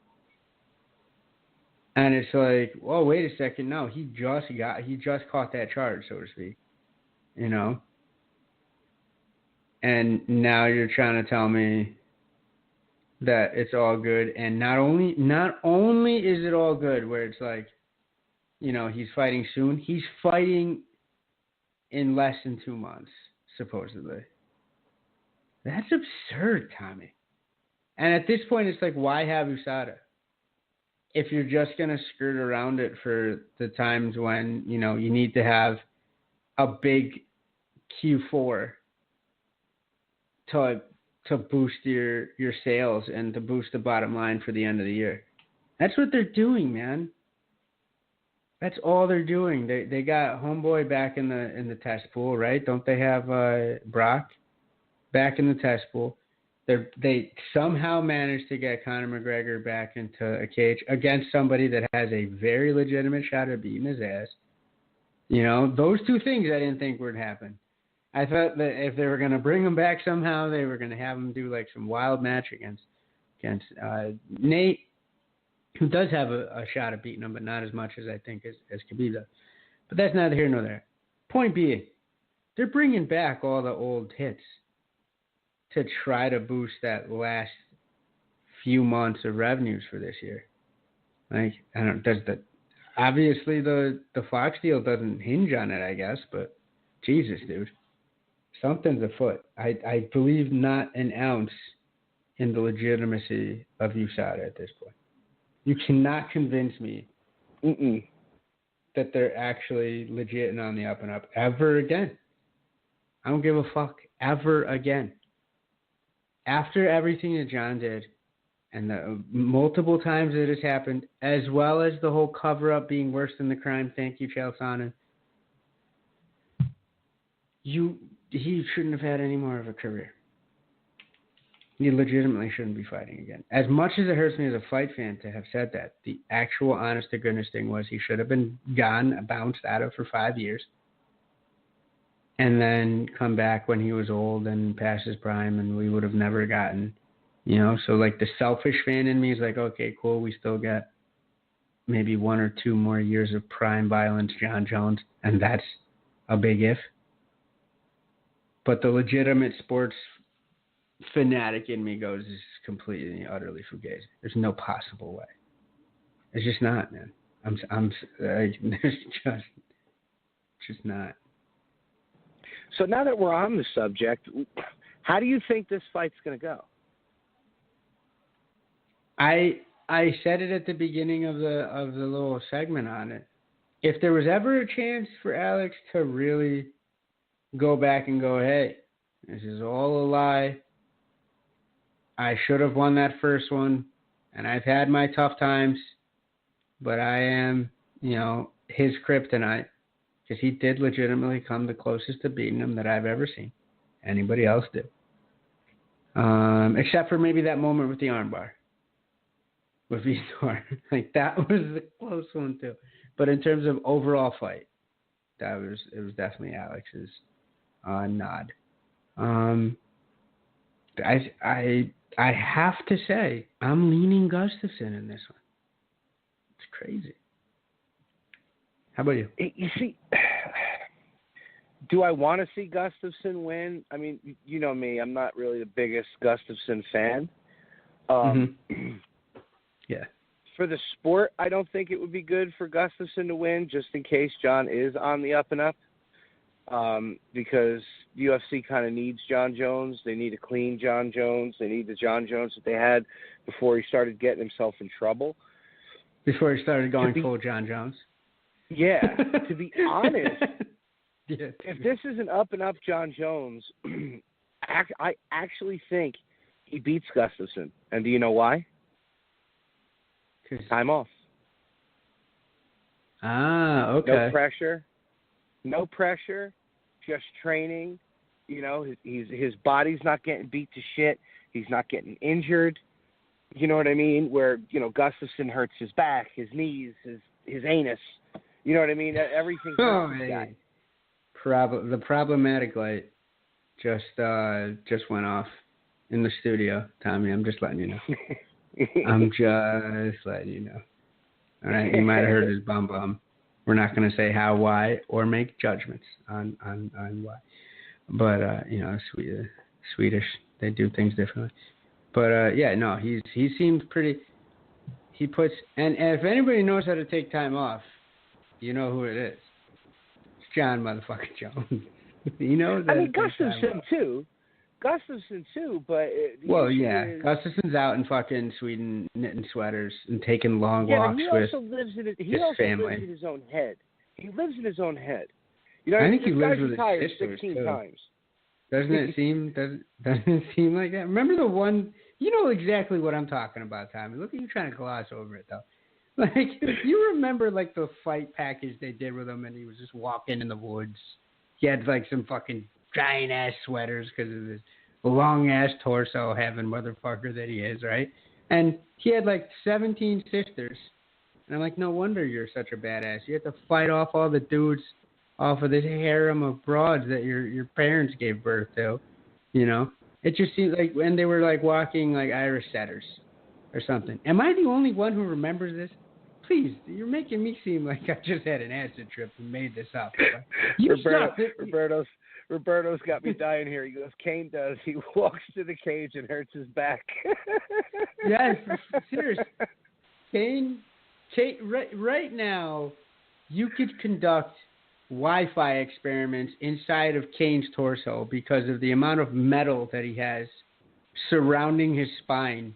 And it's like, well, wait a second, no, he just caught that charge, so to speak, And now you're trying to tell me that it's all good, and not only is it all good, where it's like, he's fighting soon. He's fighting in less than 2 months, supposedly. That's absurd, Tommy. And at this point, it's like, why have USADA? If you're just going to skirt around it for the times when, you need to have a big Q4 to boost your sales and to boost the bottom line for the end of the year. That's what they're doing, man. That's all they're doing. They got Homeboy back in the test pool, right? Don't they have Brock back in the test pool? They somehow managed to get Conor McGregor back into a cage against somebody that has a very legitimate shot at beating his ass. Those two things I didn't think would happen. I thought that if they were going to bring him back somehow, they were going to have him do like some wild match against Nate, who does have a shot at beating him, but not as much as I think as Khabib does. But that's neither here nor there. Point being, they're bringing back all the old hits to try to boost that last few months of revenues for this year. Like, obviously the Fox deal doesn't hinge on it, I guess, but Jesus, dude. Something's afoot. I believe not an ounce in the legitimacy of USADA at this point. You cannot convince me that they're actually legit and on the up and up ever again. I don't give a fuck ever again. After everything that John did and the multiple times that has happened, as well as the whole cover-up being worse than the crime, thank you, Chael Sonnen, he shouldn't have had any more of a career. He legitimately shouldn't be fighting again. As much as it hurts me as a fight fan to have said that, the actual honest-to-goodness thing was he should have been gone, bounced out of for 5 years, and then come back when he was old and past his prime, and we would have never gotten, So, like, the selfish fan in me is like, okay, cool, we still got maybe 1 or 2 more years of prime violence John Jones, and that's a big if. But the legitimate sports fanatic in me goes, this is completely, utterly fugazi. There's no possible way. It's just not, man. There's just not. So now that we're on the subject, how do you think this fight's going to go? I said it at the beginning of the little segment on it. if there was ever a chance for Alex to really go back and go, hey, this is all a lie. I should have won that first one, and I've had my tough times, but I am, his kryptonite, because he did legitimately come the closest to beating him that I've ever seen. Anybody else did. Except for maybe that moment with the armbar. With Vitor. Like, that was the close one, too. But in terms of overall fight, it was definitely Alex's nod. I have to say, I'm leaning Gustafsson in this one. It's crazy. How about you? You see, do I want to see Gustafsson win? I mean, you know me. I'm not really the biggest Gustafsson fan. Yeah. For the sport, I don't think it would be good for Gustafsson to win, just in case John is on the up and up. Because UFC kind of needs John Jones. They need a clean John Jones. They need the John Jones that they had before he started getting himself in trouble. Before he started going full John Jones? Yeah. To be honest, if this is an up-and-up John Jones, I actually think he beats Gustafsson. And do you know why? Time off. Ah, okay. No pressure, just training. His body's not getting beat to shit. He's not getting injured. You know what I mean? Where, Gustafsson hurts his back, his knees, his anus. You know what I mean? Everything hurts this guy. The problematic light just went off in the studio, Tommy. I'm just letting you know. I'm just letting you know. All right? You might have heard his bum. We're not going to say how, why, or make judgments on why. But, Swedish, they do things differently. But, he seems pretty, he puts, and if anybody knows how to take time off, you know who it is. It's John motherfucking Jones. He knows that. I mean, Gustafsson too, but... Gustafsson's out in fucking Sweden knitting sweaters and taking long walks with his family. He lives in his own head. He lives in his own head. I think he lives with his sisters, 16 too. times. Doesn't it seem like that? Remember the one... You know exactly what I'm talking about, Tommy. Look at you trying to gloss over it, though. Like, you remember, like, the fight package they did with him, and he was just walking in the woods. He had, like, some fucking giant-ass sweaters because of this long-ass torso having motherfucker that he is, right? And he had, like, 17 sisters. And I'm like, no wonder you're such a badass. You have to fight off all the dudes off of this harem of broads that your parents gave birth to, It just seems like when they were, like, walking, like, Irish setters or something. Am I the only one who remembers this? Please, you're making me seem like I just had an acid trip and made this up. Roberto's got me dying here. He goes, Kane does. He walks to the cage and hurts his back. Yes, seriously. Kane, right now, you could conduct Wi-Fi experiments inside of Kane's torso because of the amount of metal that he has surrounding his spine.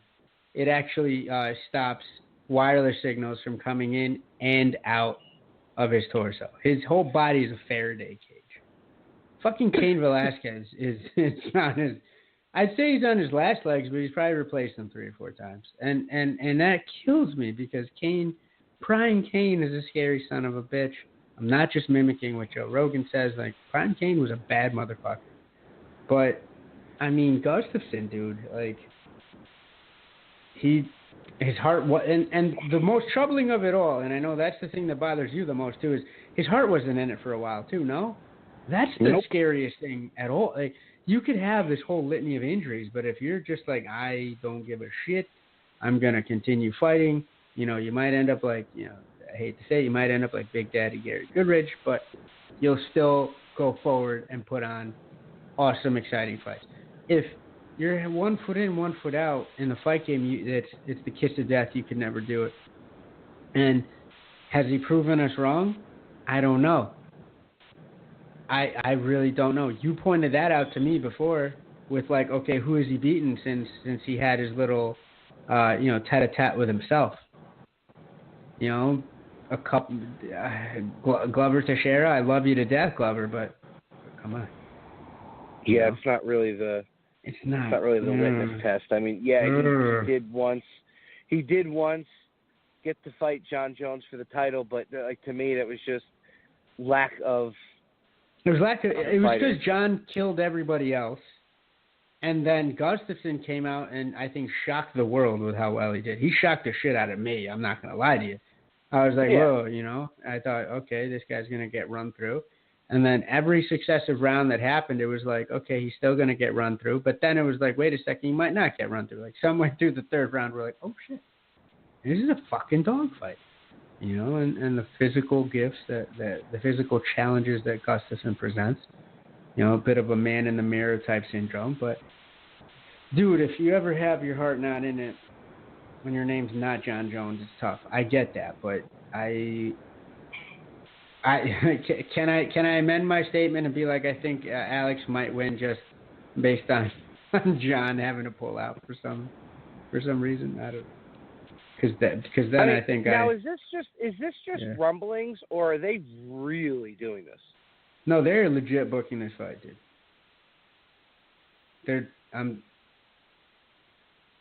It actually stops wireless signals from coming in and out of his torso. His whole body is a Faraday cage. Fucking Cain Velasquez is on his... I'd say he's on his last legs, but he's probably replaced them 3 or 4 times. And that kills me because Prime Cain is a scary son of a bitch. I'm not just mimicking what Joe Rogan says. Like, Prime Cain was a bad motherfucker. But, I mean, Gustafsson, dude, like... His heart, and the most troubling of it all, and I know that's the thing that bothers you the most too, is his heart wasn't in it for a while too. No, that's the scariest thing at all. Like, you could have this whole litany of injuries, but if you're just like, I don't give a shit, I'm gonna continue fighting. You might end up like, I hate to say it, you might end up like Big Daddy Gary Goodridge, but you'll still go forward and put on awesome, exciting fights. If you're 1 foot in, 1 foot out in the fight game, it's the kiss of death. You could never do it. And has he proven us wrong? I don't know. I really don't know. You pointed that out to me before with like, okay, who has he beaten since he had his little, tete-a-tete with himself? a couple. Glover Teixeira, I love you to death, Glover, but come on. Yeah, it's not really the. It's not really the litmus test. I mean, yeah, he did once. He did once get to fight John Jones for the title, but like to me, that was just lack of. It was because John killed everybody else, and then Gustafsson came out and I think shocked the world with how well he did. He shocked the shit out of me. I'm not gonna lie to you. I was like, whoa, you know. I thought, okay, this guy's gonna get run through. And then every successive round that happened, it was like, okay, he's still going to get run through. But then it was like, wait a second, he might not get run through. Like, somewhere through the third round, we're like, oh, shit, this is a fucking dogfight. You know, and the physical gifts, the physical challenges that Gustafsson presents, you know, a bit of a man-in-the-mirror type syndrome. But, dude, if you ever have your heart not in it when your name's not John Jones, it's tough. I get that, but can I amend my statement and be like, I think Alex might win just based on John having to pull out for some reason. I don't know. Because then I think now is this just rumblings, or are they really doing this? No, they're legit booking this fight, dude.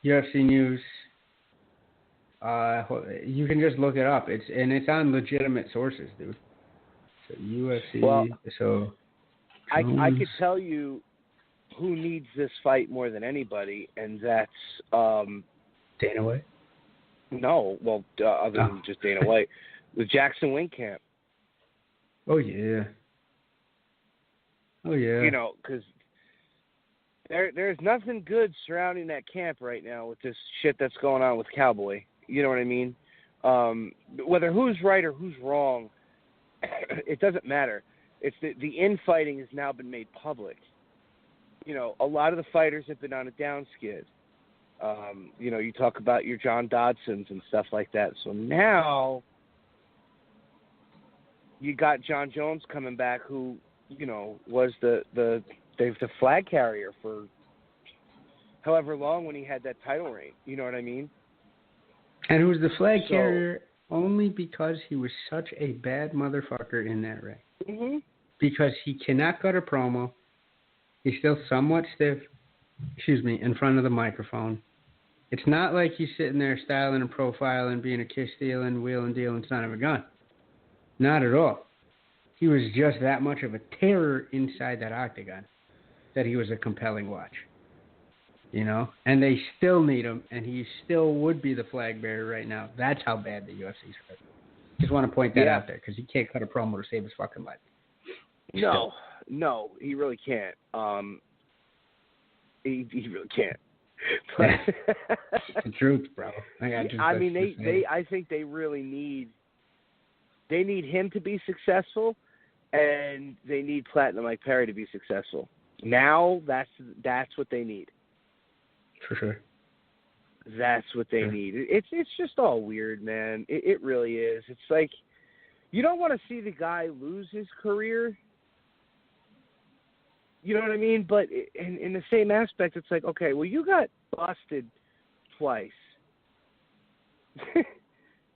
UFC News. You can just look it up. It's on legitimate sources, dude. So UFC. Well, so I could tell you who needs this fight more than anybody, and that's Dana White. No, well, other than just Dana White, with Jackson Wincamp. Oh yeah. You know, because there's nothing good surrounding that camp right now with this shit that's going on with Cowboy. You know what I mean? Whether who's right or who's wrong, it doesn't matter. It's the infighting has now been made public. You know, a lot of the fighters have been on a down skid. You know, you talk about your John Dodsons and stuff like that. So now you got John Jones coming back, who, you know, was the flag carrier for however long when he had that title reign. You know what I mean? And who was the flag carrier only because he was such a bad motherfucker in that ring. Mm-hmm. Because he cannot cut a promo. He's still somewhat stiff, in front of the microphone. It's not like he's sitting there styling and profiling, being a kiss stealing, wheeling dealing son of a gun. Not at all. He was just that much of a terror inside that octagon that he was a compelling watch. You know? And they still need him, and he still would be the flag bearer right now. That's how bad the UFC's hurt. Just want to point that out there, because he can't cut a promo to save his fucking life. No, he really can't. He really can't. But it's the truth, bro. I think they really need him to be successful, and they need Platinum Mike Perry to be successful. Now that's what they need. For sure. That's what they need. It's just all weird, man. It really is. It's like you don't want to see the guy lose his career. You know what I mean? But in the same aspect, it's like, okay, well, you got busted twice.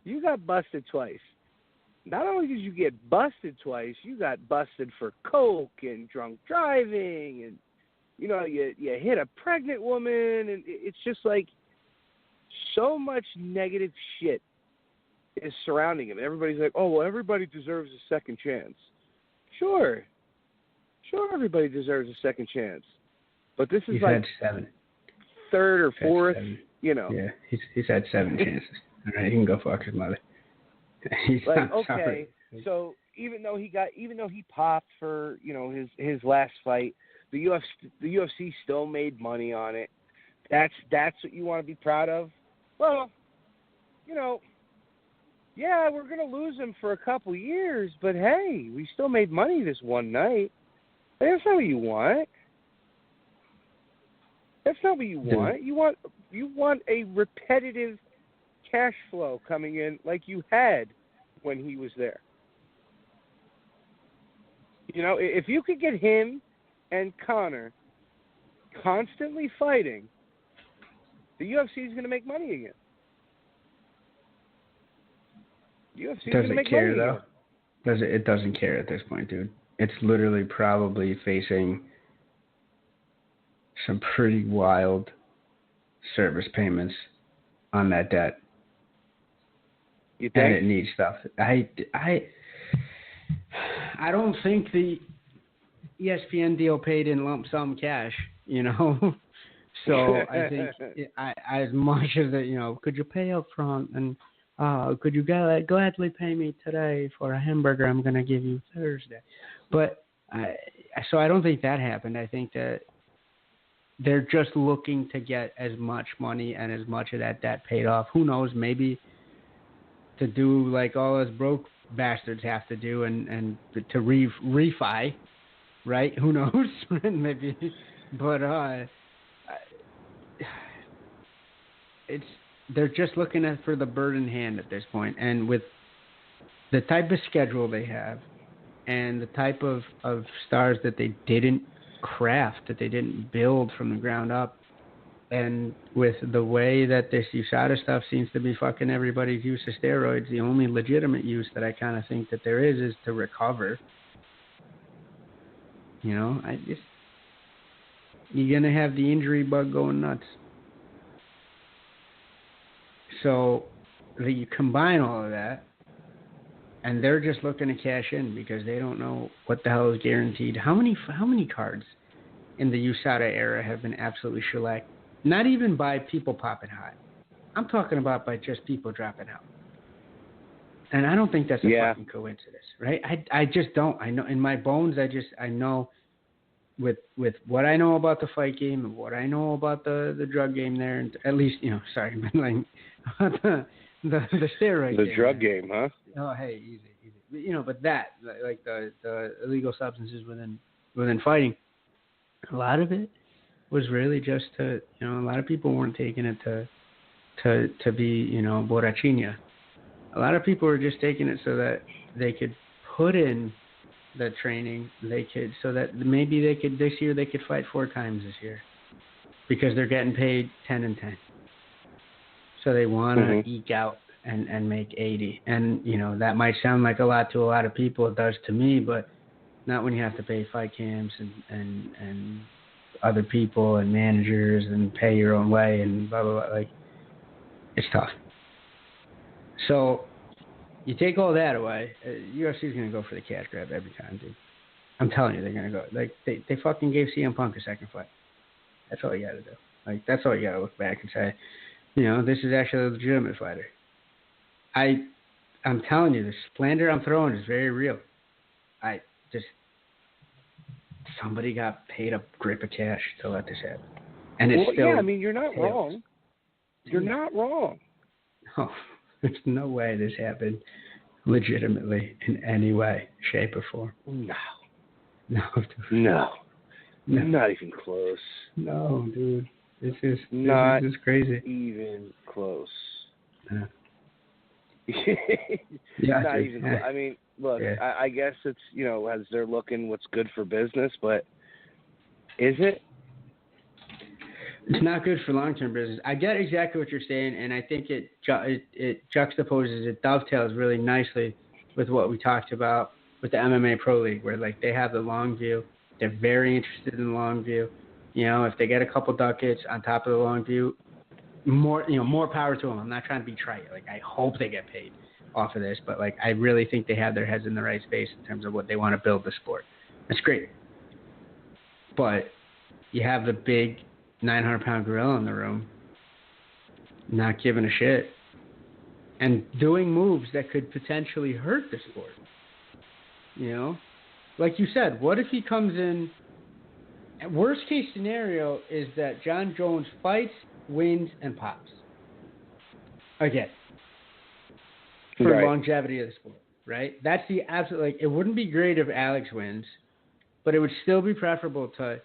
You got busted twice. Not only did you get busted twice, you got busted for coke and drunk driving, and you know, you hit a pregnant woman, and it's just like so much negative shit is surrounding him. And everybody's like, oh, well, everybody deserves a second chance. Sure, everybody deserves a second chance. But this is like had 7. Third or fourth, you know. Yeah, he's had 7 chances. All right, he can go fuck his mother. He's like, okay, sorry. So even though he popped for, you know, his last fight, the UFC still made money on it. That's what you want to be proud of? Well, you know, yeah, we're going to lose him for a couple years, but hey, we still made money this one night. That's not what you want. That's not what you want. You want a repetitive cash flow coming in like you had when he was there. You know, if you could get him and Conor constantly fighting, the UFC is going to make money again. UFC's Does gonna it make care money though? again. It doesn't care at this point, dude. It's literally probably facing some pretty wild service payments on that debt. You think? And it needs stuff. I don't think the ESPN deal paid in lump sum cash, you know. So I think as much as it, you know, could you pay up front and could you gladly pay me today for a hamburger I'm going to give you Thursday? But so I don't think that happened. I think that they're just looking to get as much money and as much of that debt paid off. Who knows? Maybe to do like all us broke bastards have to do and to refi, right? Who knows? Maybe, but they're just looking for the bird in hand at this point, and with the type of schedule they have and the type of stars that they didn't craft, that they didn't build from the ground up, and with the way that this USADA stuff seems to be fucking everybody's use of steroids, the only legitimate use that I kind of think that there is to recover. You know, you're going to have the injury bug going nuts. So you combine all of that, and they're just looking to cash in because they don't know what the hell is guaranteed. How many cards in the USADA era have been absolutely shellacked? Not even by people popping high. I'm talking about by just people dropping out. And I don't think that's a fucking coincidence, right? I just don't. I know in my bones. I know with what I know about the fight game and what I know about the drug game there, and at least the steroid. The game drug there. game, huh? Oh, hey, easy. You know, but that like the illegal substances within fighting, a lot of it was really just to, you know, a lot of people weren't taking it to be, you know, borrachina. A lot of people were just taking it so that they could put in the training, so that maybe this year they could fight 4 times this year because they're getting paid 10 and 10. So they want to eke out and make 80. And, you know, that might sound like a lot to a lot of people. It does to me, but not when you have to pay fight camps and other people and managers and pay your own way and blah, blah, blah. Like, it's tough. So you take all that away, UFC's going to go for the cash grab every time, dude. I'm telling you, they're going to go. Like, they fucking gave CM Punk a second fight. That's all you got to do. Like, that's all you got to look back and say, you know, this is actually a legitimate fighter. I'm telling you, the slander I'm throwing is very real. Somebody got paid a grip of cash to let this happen. And it's still... I mean, you're not wrong. You're not wrong. No, there's no way this happened legitimately in any way, shape, or form. No. No, dude. No. Not even close. No, dude. This is crazy. Even close. Yeah. Not dude. Even close. I mean, look, I guess it's, you know, as they're looking what's good for business, but is it? It's not good for long-term business. I get exactly what you're saying, and I think it juxtaposes, it dovetails really nicely with what we talked about with the MMA Pro League, where, like, they have the long view. They're very interested in the long view. You know, if they get a couple ducats on top of the long view, more power to them. I'm not trying to be trite. Like, I hope they get paid off of this, but, like, I really think they have their heads in the right space in terms of what they want to build the sport. That's great. But you have the big 900-pound gorilla in the room not giving a shit and doing moves that could potentially hurt the sport. You know? Like you said, what if he comes in... Worst case scenario is that John Jones fights, wins, and pops. Again. For longevity of the sport, right? That's the absolute... Like, it wouldn't be great if Alex wins, but it would still be preferable to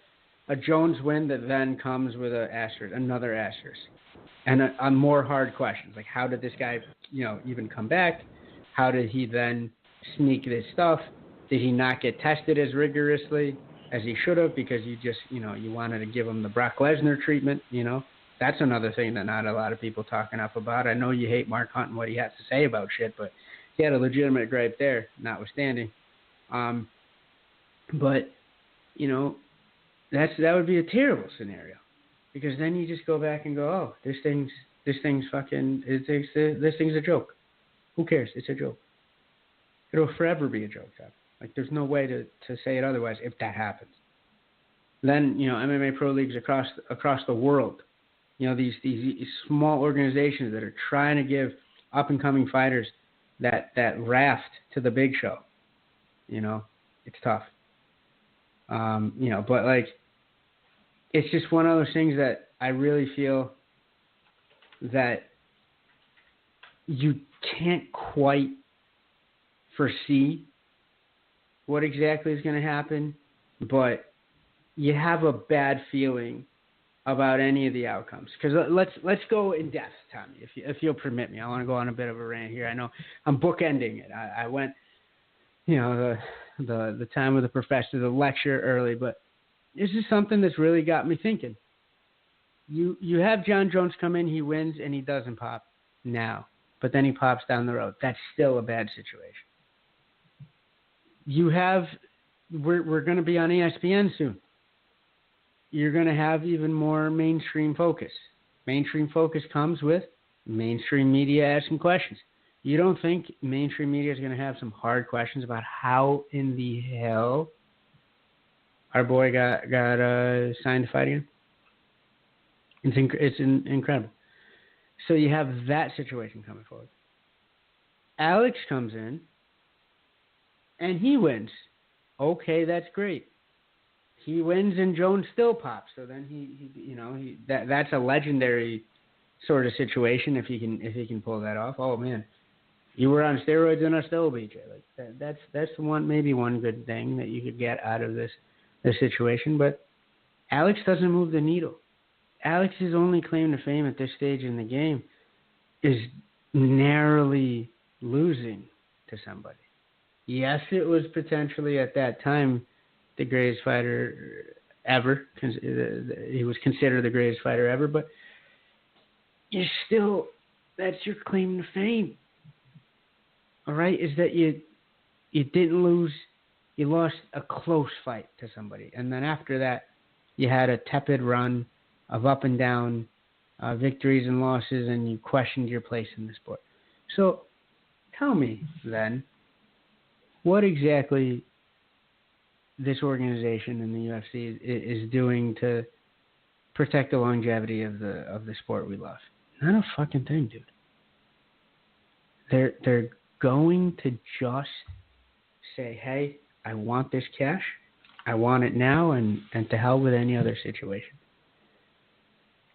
a Jones win that then comes with another asterisk. And a more hard questions. Like, how did this guy, you know, even come back? How did he then sneak this stuff? Did he not get tested as rigorously as he should have because you just, you know, you wanted to give him the Brock Lesnar treatment, you know? That's another thing that not a lot of people talk enough about. I know you hate Mark Hunt and what he has to say about shit, but he had a legitimate gripe there, notwithstanding. But, you know, that would be a terrible scenario, because then you just go back and go, oh, this thing's fucking, this thing's a joke. Who cares? It's a joke. It'll forever be a joke, Tom. Like, there's no way to say it otherwise if that happens. Then, you know, MMA Pro Leagues across the world, you know, these small organizations that are trying to give up-and-coming fighters that raft to the big show. You know, it's tough. You know, but, like, it's just one of those things that I really feel that you can't quite foresee what exactly is going to happen, but you have a bad feeling about any of the outcomes. Because let's go in depth, Tommy, if you'll permit me. I want to go on a bit of a rant here. I know I'm bookending it. I went, you know, the time with the professor, the lecture early, but this is something that's really got me thinking. You have John Jones come in, he wins, and he doesn't pop now, but then he pops down the road. That's still a bad situation. We're going to be on ESPN soon. You're going to have even more mainstream focus. Mainstream focus comes with mainstream media asking questions. You don't think mainstream media is going to have some hard questions about how in the hell our boy got signed to fight again? It's incredible. So you have that situation coming forward. Alex comes in, and he wins. Okay, that's great. He wins, and Jones still pops. So then that's a legendary sort of situation if he can pull that off. Oh man, you were on steroids and I still beat you. Like that's maybe one good thing that you could get out of this situation. But Alex doesn't move the needle. Alex's only claim to fame at this stage in the game is narrowly losing to somebody. Yes, it was potentially at that time the greatest fighter ever. He was considered the greatest fighter ever, but that's your claim to fame. All right, is that you didn't lose, you lost a close fight to somebody, and then after that, you had a tepid run of up and down victories and losses, and you questioned your place in the sport. So, tell me then, what exactly this organization in the UFC is doing to protect the longevity of the sport we love? Not a fucking thing, dude. They're going to just say, hey, I want this cash. I want it now, and to hell with any other situation.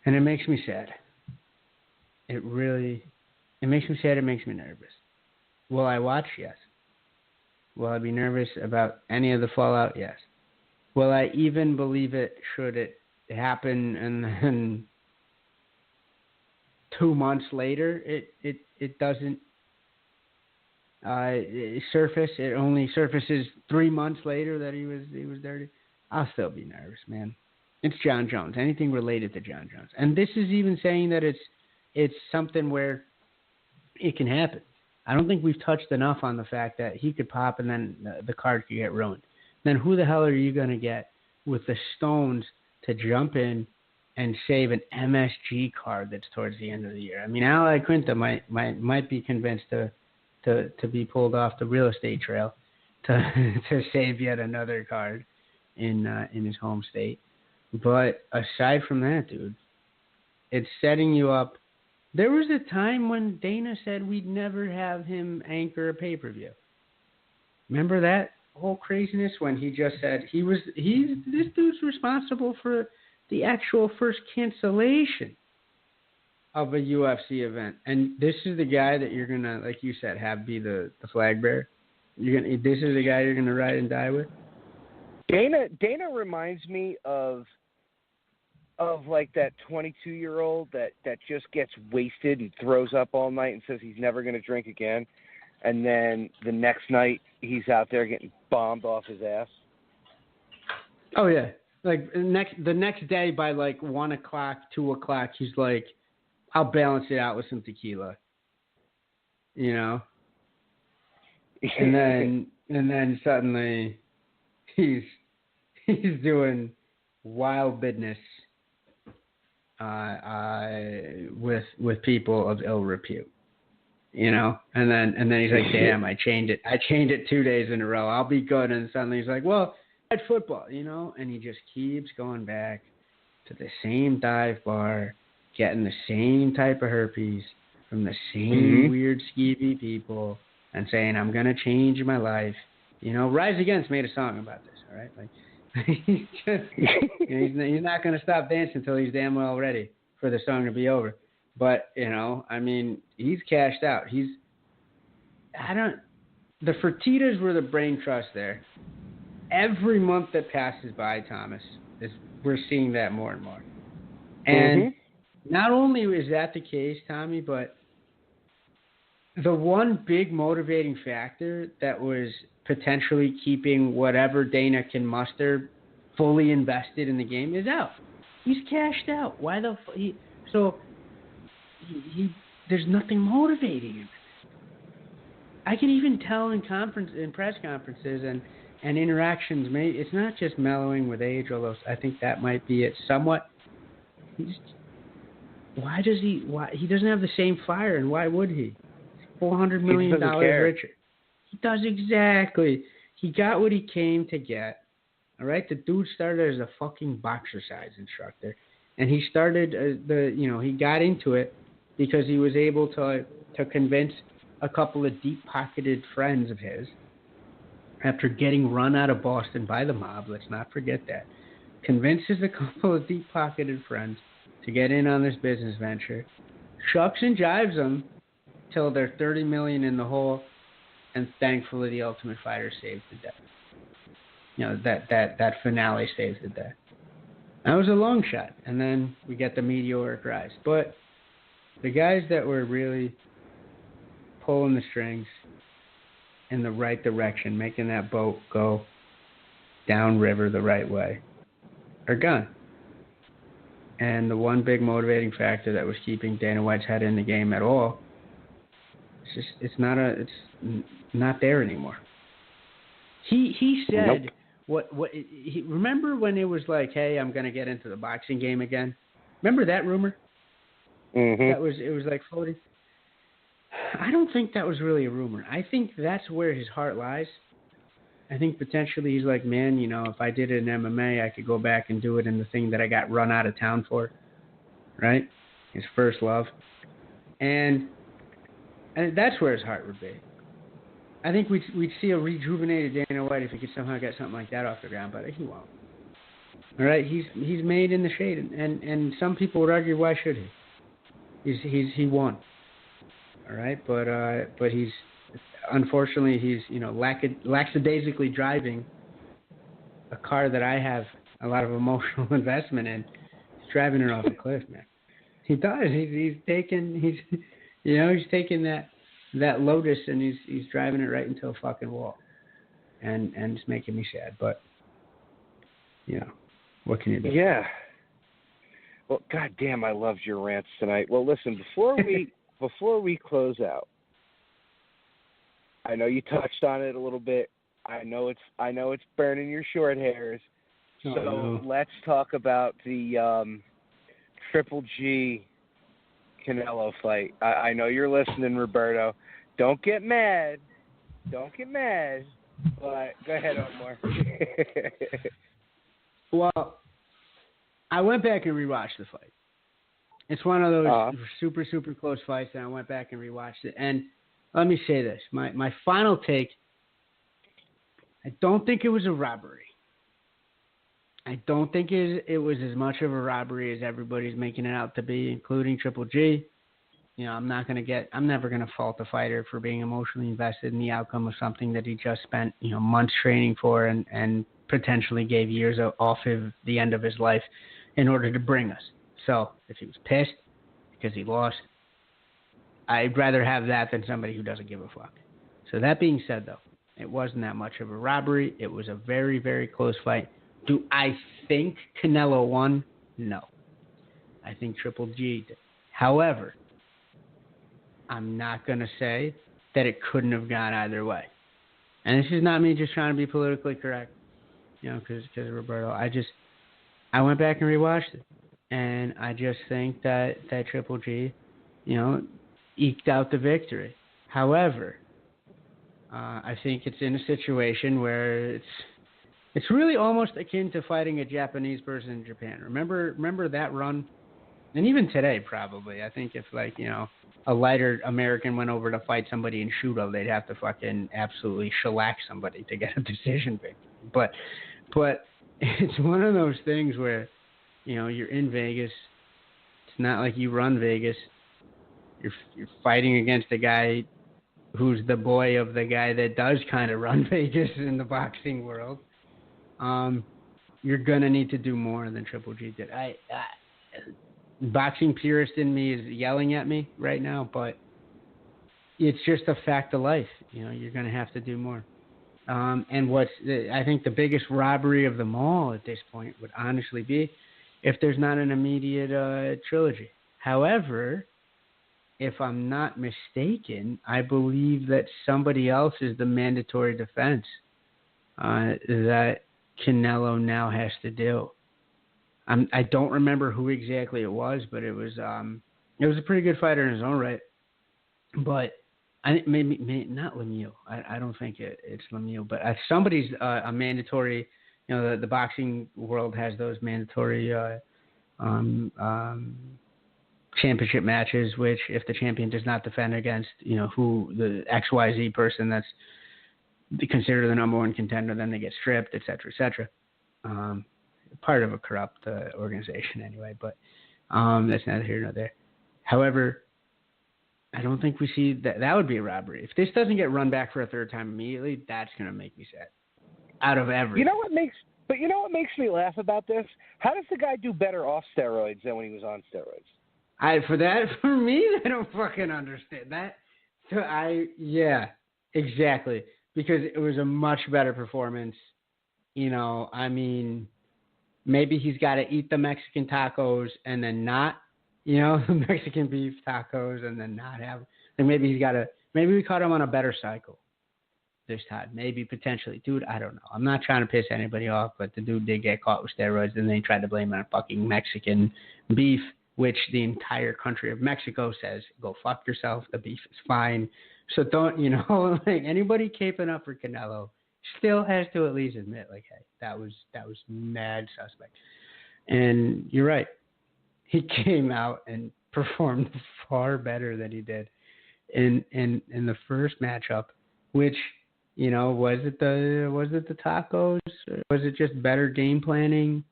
And it makes me sad. It makes me sad. It makes me nervous. Will I watch? Yes. Will I be nervous about any of the fallout? Yes. Will I even believe it should it happen and then 2 months later it doesn't surface? It only surfaces 3 months later that he was dirty. I'll still be nervous, man. It's John Jones. Anything related to John Jones. And this is even saying that it's something where it can happen. I don't think we've touched enough on the fact that he could pop and then the card could get ruined. Then who the hell are you going to get with the stones to jump in and save an MSG card that's towards the end of the year? I mean, Ali Quinta might be convinced to be pulled off the real estate trail to save yet another card in his home state. But aside from that, dude, it's setting you up. There was a time when Dana said we'd never have him anchor a pay-per-view. Remember that whole craziness when he just said this dude's responsible for the actual first cancellation of a UFC event. And this is the guy that you're going to, like you said, have be the flag bearer. This is the guy you're going to ride and die with? Dana reminds me of like that 22-year-old that just gets wasted and throws up all night and says he's never going to drink again, and then the next night he's out there getting bombed off his ass. Oh yeah, like the next day by like 1 o'clock, 2 o'clock, he's like, I'll balance it out with some tequila. You know, and then suddenly he's doing wild business with people of ill repute, you know, and then he's like, damn, I changed it 2 days in a row, I'll be good. And suddenly he's like, well, at football, you know, and he just keeps going back to the same dive bar, getting the same type of herpes from the same weird skeevy people, and saying, I'm gonna change my life. You know, Rise Against made a song about this, all right? Like, he's just, you know, he's not gonna stop dancing until he's damn well ready for the song to be over. But, you know, I mean, he's cashed out. The Fertittas were the brain trust there. Every month that passes by, Thomas, we're seeing that more and more. And not only is that the case, Tommy, but the one big motivating factor that was potentially keeping whatever Dana can muster fully invested in the game is out. He's cashed out. Why the fuck? There's nothing motivating him. I can even tell in press conferences and interactions. It's not just mellowing with age, although I think that might be it somewhat. He doesn't have the same fire, and why would he? $400 million richer. He does exactly. He got what he came to get. All right, the dude started as a fucking boxercise instructor, and he started he got into it because he was able to convince a couple of deep-pocketed friends of his after getting run out of Boston by the mob. Let's not forget that. Convinces a couple of deep-pocketed friends to get in on this business venture, shucks and jives them till they're $30 million in the hole, and thankfully the Ultimate Fighter saves the day. You know, that finale saves the day. That was a long shot, and then we get the meteoric rise. But the guys that were really pulling the strings in the right direction, making that boat go downriver the right way, are gone. And the one big motivating factor that was keeping Dana White's head in the game at all, it's not there anymore. He said remember when it was like, hey, I'm gonna get into the boxing game again? Remember that rumor? It was like floating. I don't think that was really a rumor. I think that's where his heart lies. I think potentially he's like, man, you know, if I did it in MMA, I could go back and do it in the thing that I got run out of town for, right? His first love. And that's where his heart would be. I think we'd see a rejuvenated Dana White if he could somehow get something like that off the ground, but he won't. All right, he's made in the shade, and some people would argue, why should he? He won. All right, but he's unfortunately he's lackadaisically driving a car that I have a lot of emotional investment in. He's driving it off a cliff, man. He does. He's taking that Lotus and he's driving it right into a fucking wall, and it's making me sad. But you know, what can you do? Yeah. Well, goddamn, I loved your rants tonight. Well, listen, before we close out, I know you touched on it a little bit. I know it's burning your short hairs. So let's talk about the Triple G Canelo fight. I know you're listening, Roberto. Don't get mad. But go ahead, Omar. Well, I went back and rewatched the fight. It's one of those super, super close fights, and I went back and rewatched it. And let me say this. My final take, I don't think it was a robbery. I don't think it was as much of a robbery as everybody's making it out to be, including Triple G. You know, I'm never going to fault a fighter for being emotionally invested in the outcome of something that he just spent, months training for and potentially gave years off of the end of his life in order to bring us. So if he was pissed because he lost, I'd rather have that than somebody who doesn't give a fuck. So that being said, though, it wasn't that much of a robbery. It was a very, very close fight. Do I think Canelo won? No. I think Triple G did. However, I'm not going to say that it couldn't have gone either way. And this is not me just trying to be politically correct, because of Roberto. I went back and rewatched it, and I just think that Triple G, eked out the victory. However, I think it's in a situation where it's really almost akin to fighting a Japanese person in Japan. Remember that run? And even today, probably. I think if, a lighter American went over to fight somebody in Shudo, they'd have to fucking absolutely shellac somebody to get a decision victory. But it's one of those things where, you're in Vegas. It's not like you run Vegas. You're fighting against a guy who's the boy of the guy that does kind of run Vegas in the boxing world. You're going to need to do more than Triple G did. Boxing purist in me is yelling at me right now, but it's just a fact of life. You're going to have to do more. And I think the biggest robbery of them all at this point would honestly be if there's not an immediate trilogy. However, if I'm not mistaken, I believe that somebody else is the mandatory defense that Canelo now has to do. I don't remember who exactly it was, but it was a pretty good fighter in his own right. But I think maybe not Lemieux. I don't think it's Lemieux, but somebody's a mandatory. The boxing world has those mandatory championship matches, which if the champion does not defend against who the XYZ person that's considered the number one contender, then they get stripped, et cetera, et cetera. Part of a corrupt organization anyway, but that's neither here nor there. However, I don't think we see that. That would be a robbery. If this doesn't get run back for a third time immediately, that's going to make me sad. Out of everything. You know what makes me laugh about this? How does the guy do better off steroids than when he was on steroids? For me, I don't fucking understand that. So exactly. Because it was a much better performance. Maybe he's got to eat the Mexican tacos and then not, the Mexican beef tacos and then not have. And maybe we caught him on a better cycle this time. Maybe potentially. Dude, I don't know. I'm not trying to piss anybody off, but the dude did get caught with steroids and then he tried to blame it on fucking Mexican beef, which the entire country of Mexico says, go fuck yourself. The beef is fine. So don't, anybody caping up for Canelo still has to at least admit, hey, that was mad suspect. And you're right. He came out and performed far better than he did in the first matchup, which, was it the tacos? Was it just better game planning?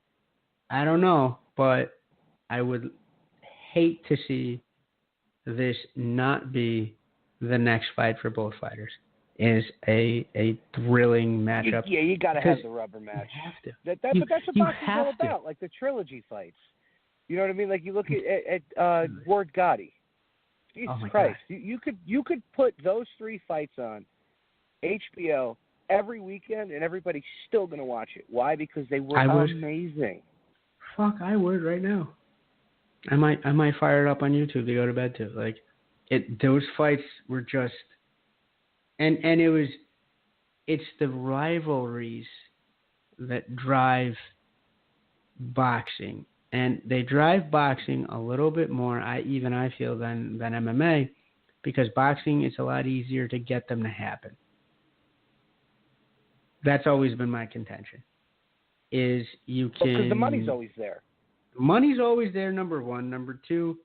I don't know, but I would hate to see this not be the next fight for both fighters. Is a thrilling matchup. You got to have the rubber match. You have to. But that's what boxing's all about, like the trilogy fights. You know what I mean? Like you look at Ward Gotti. Jesus Christ. You could put those three fights on HBO every weekend and everybody's still going to watch it. Why? Because they were amazing. Fuck, I would right now. I might fire it up on YouTube to go to bed too. Those fights were just. And it's the rivalries that drive boxing. And they drive boxing a little bit more, I feel, than MMA, because boxing, it's a lot easier to get them to happen. That's always been my contention. Is you can... Because the money's always there. Money's always there, number one. Number two,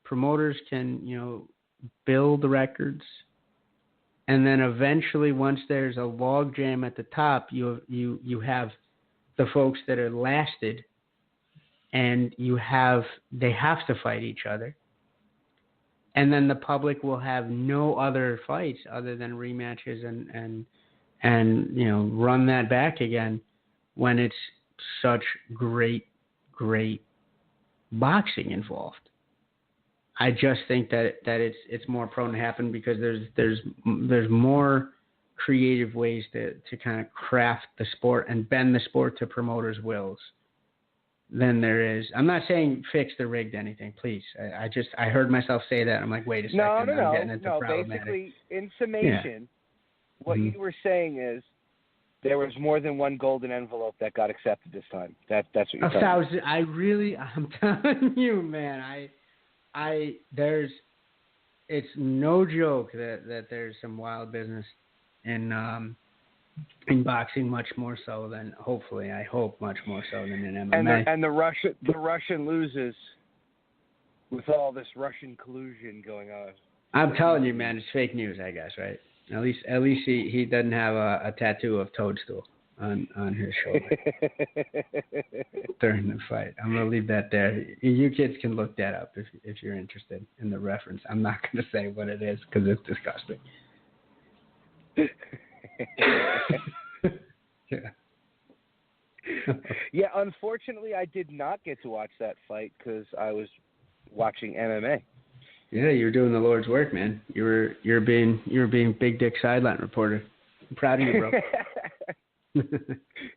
promoters can, build the records. And then eventually, once there's a log jam at the top, you have the folks that are lasted, and they have to fight each other. And then the public will have no other fights other than rematches and run that back again when it's such great boxing involved. I just think that it's more prone to happen because there's more creative ways to kind of craft the sport and bend the sport to promoters' wills than there is. I'm not saying fix the rigged anything, please. I heard myself say that. I'm like, wait a second. No. I'm getting into problematic. Basically, in summation, what you were saying is there was more than one golden envelope that got accepted this time. That's what you're telling me. I'm telling you, man. It's no joke that there's some wild business in boxing, much more so than, hopefully, I hope much more so than in MMA. And the Russian loses with all this Russian collusion going on. I'm telling you, man, it's fake news, I guess, right? At least he doesn't have a tattoo of Toadstool on his shoulder during the fight. I'm gonna leave that there. You kids can look that up if you're interested in the reference. I'm not gonna say what it is because it's disgusting. Yeah. Yeah, unfortunately, I did not get to watch that fight because I was watching MMA. Yeah, you're doing the Lord's work, man. You're being big dick sideline reporter. I'm proud of you, bro.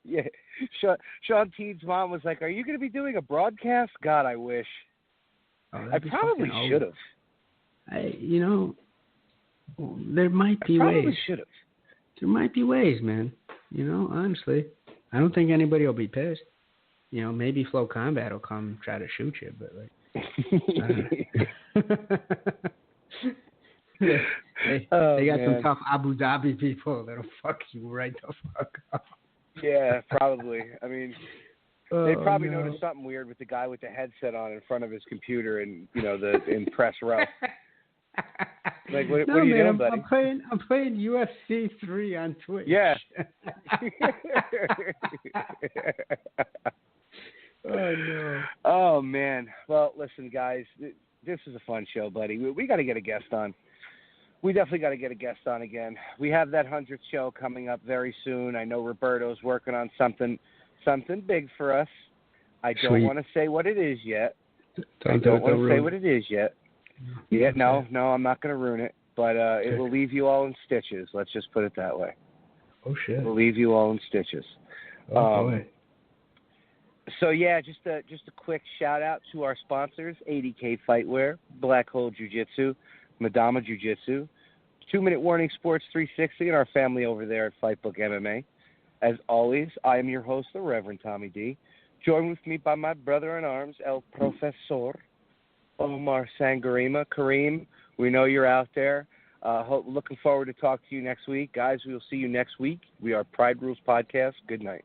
Yeah, Sean Teed's mom was like, "Are you going to be doing a broadcast?" God, I wish. I probably should have. There might be ways. Probably should have. There might be ways, man. Honestly, I don't think anybody will be pissed. Maybe Flow Combat will come try to shoot you, but like. They got some tough Abu Dhabi people that'll fuck you right the fuck up. Yeah, probably. I mean, they probably noticed something weird with the guy with the headset on in front of his computer and in press row. Like, what are you doing, buddy? I'm playing UFC 3 on Twitch. Yeah. Oh, no. Oh, man. Well, listen, guys, this is a fun show, buddy. We got to get a guest on. We definitely got to get a guest on again. We have that 100th show coming up very soon. I know Roberto's working on something big for us. I don't want to say what it is yet. I don't want to say what it is yet. Yeah, no, I'm not going to ruin it. But it will leave you all in stitches. Let's just put it that way. Oh, shit. It will leave you all in stitches. Oh, boy. So, yeah, just a quick shout-out to our sponsors, 80K Fightwear, Black Hole Jiu-Jitsu, Madama Jiu-Jitsu, 2-Minute Warning Sports 360, and our family over there at Fightbook MMA. As always, I am your host, the Reverend Tommy D. Joined with me by my brother-in-arms, El Profesor, Omar Sangarima. Kareem, we know you're out there. Looking forward to talk to you next week. Guys, we will see you next week. We are Pride Rules Podcast. Good night.